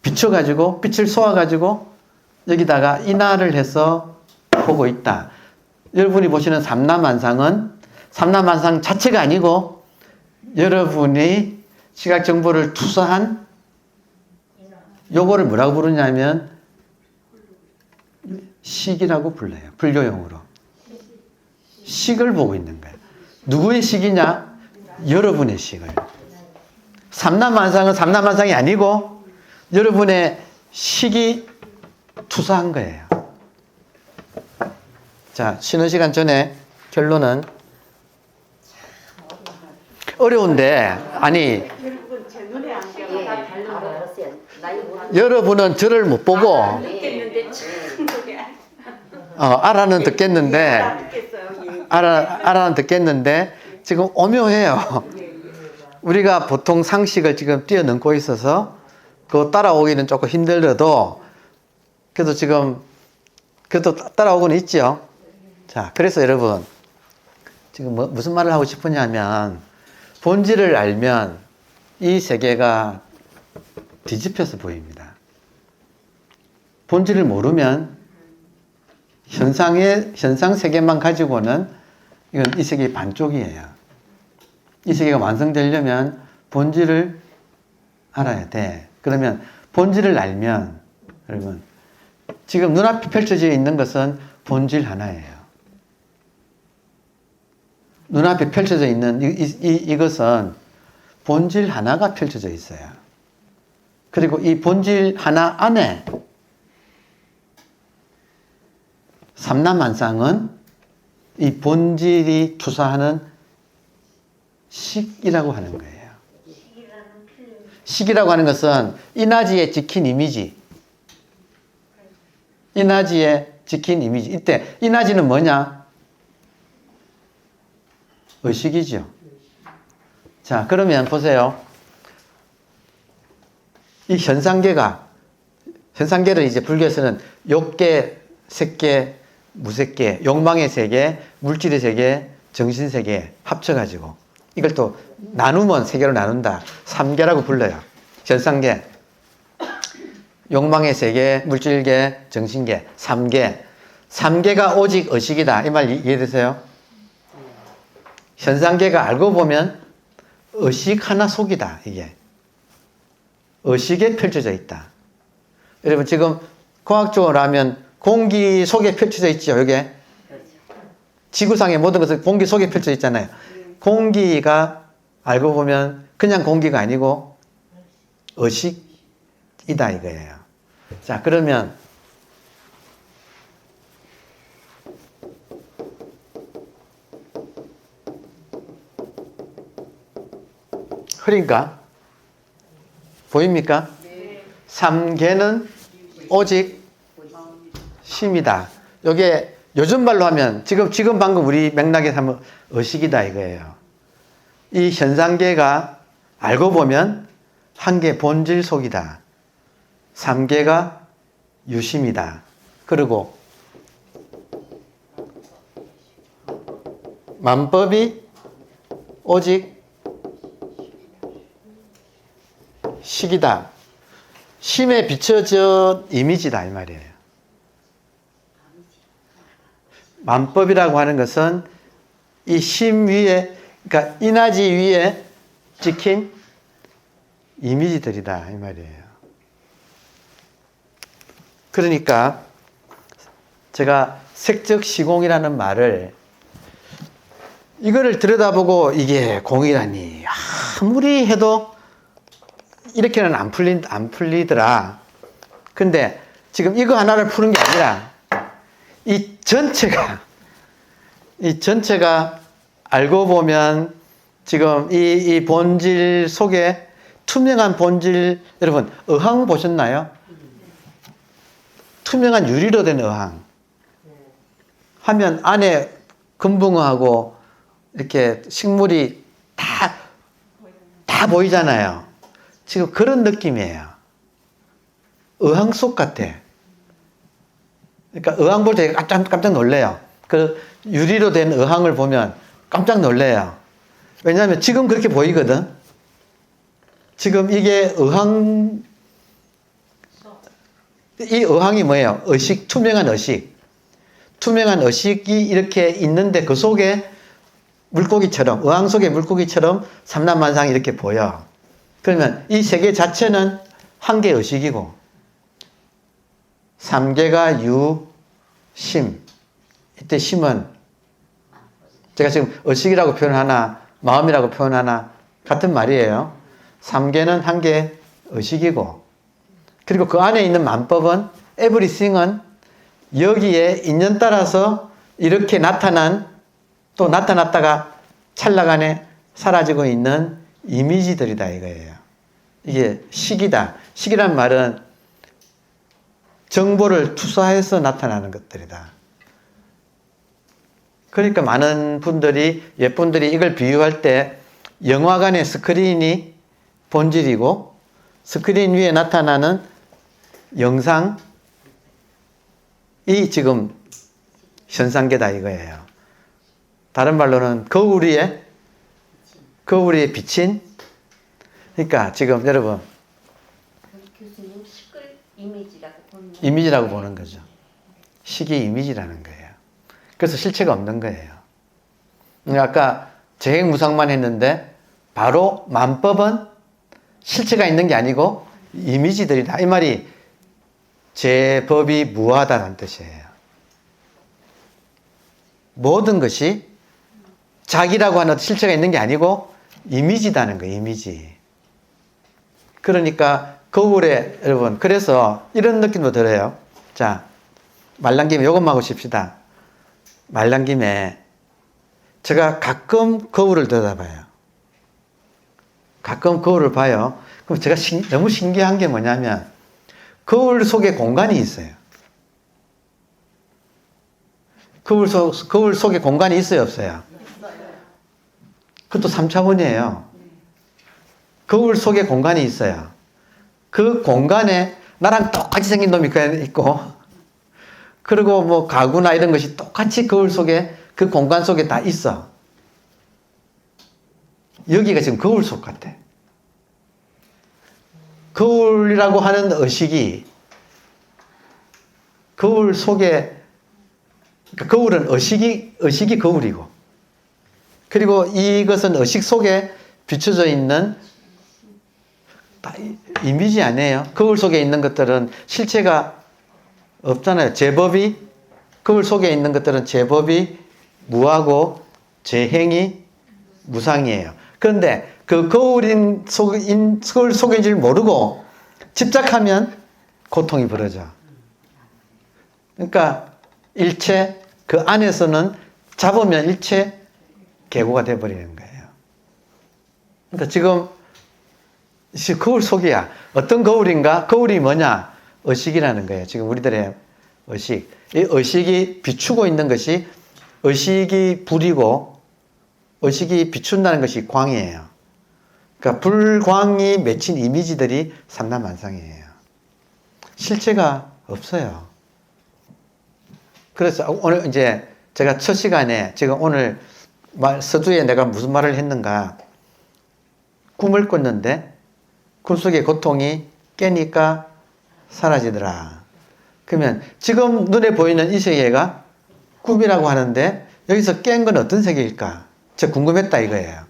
비춰가지고 빛을 쏘아가지고 여기다가 인화를 해서 보고 있다. 여러분이 보시는 삼라만상은 삼라만상 자체가 아니고 여러분이 시각 정보를 투사한 요거를 뭐라고 부르냐면 식이라고 불러요. 불교용어로. 식을 보고 있는 거예요. 누구의 식이냐? 여러분의 식을. 삼라만상은 삼라만상이 아니고 여러분의 식이 투사한 거예요. 자, 쉬는 시간 전에 결론은 어려운데 아니 여러분 제 눈에 안 예, 띄어요. 알았어요. 나이 모르는 여러분은 저를 못 보고 듣겠는데 참 그게 알아는 듣겠는데 안 듣겠어요. 예. 알아는 듣겠는데 지금 오묘해요. 우리가 보통 상식을 지금 뛰어넘고 있어서 그거 따라오기는 조금 힘들어도 그래도 지금 그래도 따라오고는 있죠. 자, 그래서 여러분 지금 무슨 말을 하고 싶으냐면 본질을 알면 이 세계가 뒤집혀서 보입니다. 본질을 모르면 현상 세계만 가지고는 이건 이 세계의 반쪽이에요. 이 세계가 완성되려면 본질을 알아야 돼. 그러면 본질을 알면 여러분 지금 눈앞에 펼쳐져 있는 것은 본질 하나예요. 눈앞에 펼쳐져 있는 이것은 본질 하나가 펼쳐져 있어요. 그리고 이 본질 하나 안에 삼라만상은 이 본질이 투사하는 식이라고 하는 거예요. 식이라고 하는 것은 인화지에 찍힌 이미지. 인화지에 찍힌 이미지. 이때 인화지는 뭐냐? 의식이죠. 자, 그러면 보세요. 이 현상계를 이제 불교에서는 욕계, 색계, 무색계, 욕망의 세계, 물질의 세계, 정신세계 합쳐가지고 이걸 또 나누면 세 개로 나눈다. 3계라고 불러요. 현상계, 욕망의 세계, 물질계, 정신계, 3계. 3계가 오직 의식이다. 이 말 이해되세요? 현상계가 알고 보면 의식 하나 속이다. 이게 의식에 펼쳐져 있다. 여러분 지금 과학적으로 하면 공기 속에 펼쳐져 있죠. 이게 지구상의 모든 것은 공기 속에 펼쳐져 있잖아요. 공기가 알고 보면 그냥 공기가 아니고 의식이다 이거예요. 자, 그러면 흐린가? 보입니까? 삼계는 오직 심이다. 요게 요즘 말로 하면 지금 방금 우리 맥락에서 하면 의식이다 이거예요. 이 현상계가 알고 보면 한계 본질 속이다. 삼계가 유심이다. 그리고 만법이 오직 식이다. 심에 비춰진 이미지다 이 말이에요. 만법이라고 하는 것은 이 심 위에, 그러니까 인하지 위에 찍힌 이미지들이다 이 말이에요. 그러니까 제가 색적 시공이라는 말을 이거를 들여다보고 이게 공이라니 아무리 해도 이렇게는 안 풀리더라. 근데 지금 이거 하나를 푸는 게 아니라 이 전체가 알고 보면 지금 이 본질 속에 투명한 본질, 여러분 어항 보셨나요? 투명한 유리로 된 어항. 하면 안에 금붕어하고 이렇게 식물이 다 보이잖아요. 지금 그런 느낌이에요. 어항 속 같아. 그러니까 어항 볼 때 깜짝 놀래요. 그 유리로 된 어항을 보면 깜짝 놀래요. 왜냐하면 지금 그렇게 보이거든. 지금 이게 어항, 이 어항이 뭐예요? 의식, 투명한 의식. 투명한 의식이 이렇게 있는데 그 속에 물고기처럼, 어항 속에 물고기처럼 삼란만상 이렇게 보여. 그러면 이 세계 자체는 한계 의식이고, 삼계가 유, 심. 이때 심은 제가 지금 의식이라고 표현하나 마음이라고 표현하나 같은 말이에요. 삼계는 한계 의식이고, 그리고 그 안에 있는 만법은 everything은 여기에 인연 따라서 이렇게 또 나타났다가 찰나간에 사라지고 있는 이미지들이다 이거예요. 이게 식이다. 식이란 말은 정보를 투사해서 나타나는 것들이다. 그러니까 많은 분들이, 예쁜들이 이걸 비유할 때 영화관의 스크린이 본질이고 스크린 위에 나타나는 영상이 지금 현상계다 이거예요. 다른 말로는 거울 위에 비친, 그러니까 지금 여러분 교수님 식을 이미지라고 보는 거죠. 식이 이미지라는 거예요. 그래서 실체가 없는 거예요. 아까 재행무상만 했는데 바로 만법은 실체가 있는 게 아니고 이미지들이다. 이 말이 제법이 무하다는 뜻이에요. 모든 것이 자기라고 하는 실체가 있는 게 아니고 이미지다는 거예요. 이미지. 그러니까 거울에 여러분, 그래서 이런 느낌도 들어요. 자, 말난 김에 이것만 하고 싶시다. 말난 김에 제가 가끔 거울을 들여다봐요. 가끔 거울을 봐요. 그럼 제가 너무 신기한 게 뭐냐면 거울 속에 공간이 있어요. 거울 속에 공간이 있어요, 없어요? 그것도 3차원이에요. 거울 속에 공간이 있어요. 그 공간에 나랑 똑같이 생긴 놈이 있고, 그리고 뭐 가구나 이런 것이 똑같이 거울 속에, 그 공간 속에 다 있어. 여기가 지금 거울 속 같아. 거울이라고 하는 의식이 거울 속에, 그러니까 거울은 의식이 거울이고, 그리고 이것은 의식 속에 비춰져 있는 이미지 아니에요. 거울 속에 있는 것들은 실체가 없잖아요. 제법이, 거울 속에 있는 것들은 제법이 무하고 제행이 무상이에요. 그런데 그 거울 속인 줄 모르고 집착하면 고통이 벌어져. 그러니까 일체, 그 안에서는 잡으면 일체 계고가 돼버리는 거예요. 그러니까 지금 거울 속이야. 어떤 거울인가? 거울이 뭐냐? 의식이라는 거예요. 지금 우리들의 의식. 이 의식이 비추고 있는 것이 의식이 불이고 의식이 비춘다는 것이 광이에요. 그러니까 불광이 맺힌 이미지들이 삼라만상이에요. 실체가 없어요. 그래서 오늘 이제 제가 첫 시간에 지금 오늘 서두에 내가 무슨 말을 했는가? 꿈을 꿨는데 꿈속의 고통이 깨니까 사라지더라. 그러면 지금 눈에 보이는 이 세계가 꿈이라고 하는데 여기서 깬 건 어떤 세계일까? 제가 궁금했다 이거예요.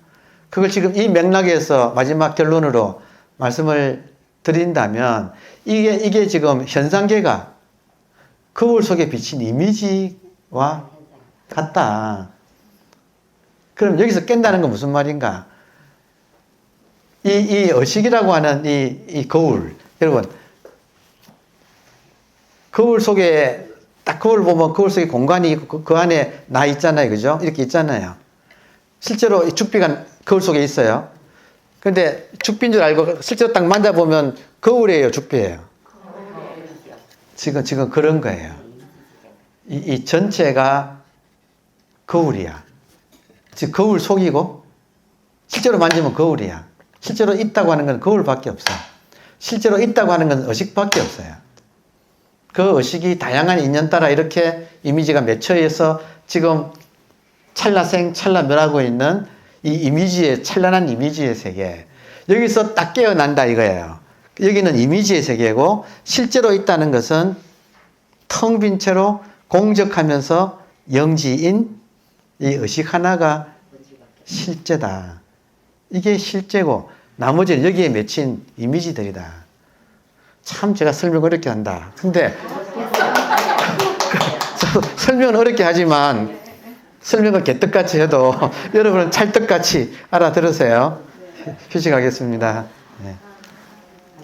그걸 지금 이 맥락에서 마지막 결론으로 말씀을 드린다면 이게 지금 현상계가 거울 속에 비친 이미지와 같다. 그럼 여기서 깬다는 건 무슨 말인가? 이 의식이라고 하는 이 거울, 여러분, 거울 속에 딱 거울 보면 거울 속에 공간이 있고 그 안에 나 있잖아요, 그죠? 이렇게 있잖아요. 실제로 이 죽비가 거울 속에 있어요. 근데 죽비인 줄 알고 실제로 딱 만져보면 거울이에요, 죽비예요. 지금 그런 거예요. 이 전체가 거울이야. 즉 거울 속이고 실제로 만지면 거울이야. 실제로 있다고 하는 건 거울밖에 없어. 실제로 있다고 하는 건 의식밖에 없어요. 그 의식이 다양한 인연 따라 이렇게 이미지가 맺혀서 지금 찰나생 찰나멸하고 있는 이 이미지의 찬란한 이미지의 세계. 여기서 딱 깨어난다 이거예요. 여기는 이미지의 세계고 실제로 있다는 것은 텅 빈 채로 공적하면서 영지인 이 의식 하나가 실제다. 이게 실제고 나머지는 여기에 맺힌 이미지들이다. 참 제가 설명 어렵게 한다. 근데 설명은 어렵게 하지만 설명을 개떡같이 해도 여러분은 찰떡같이 알아들으세요. 휴식하겠습니다. 네.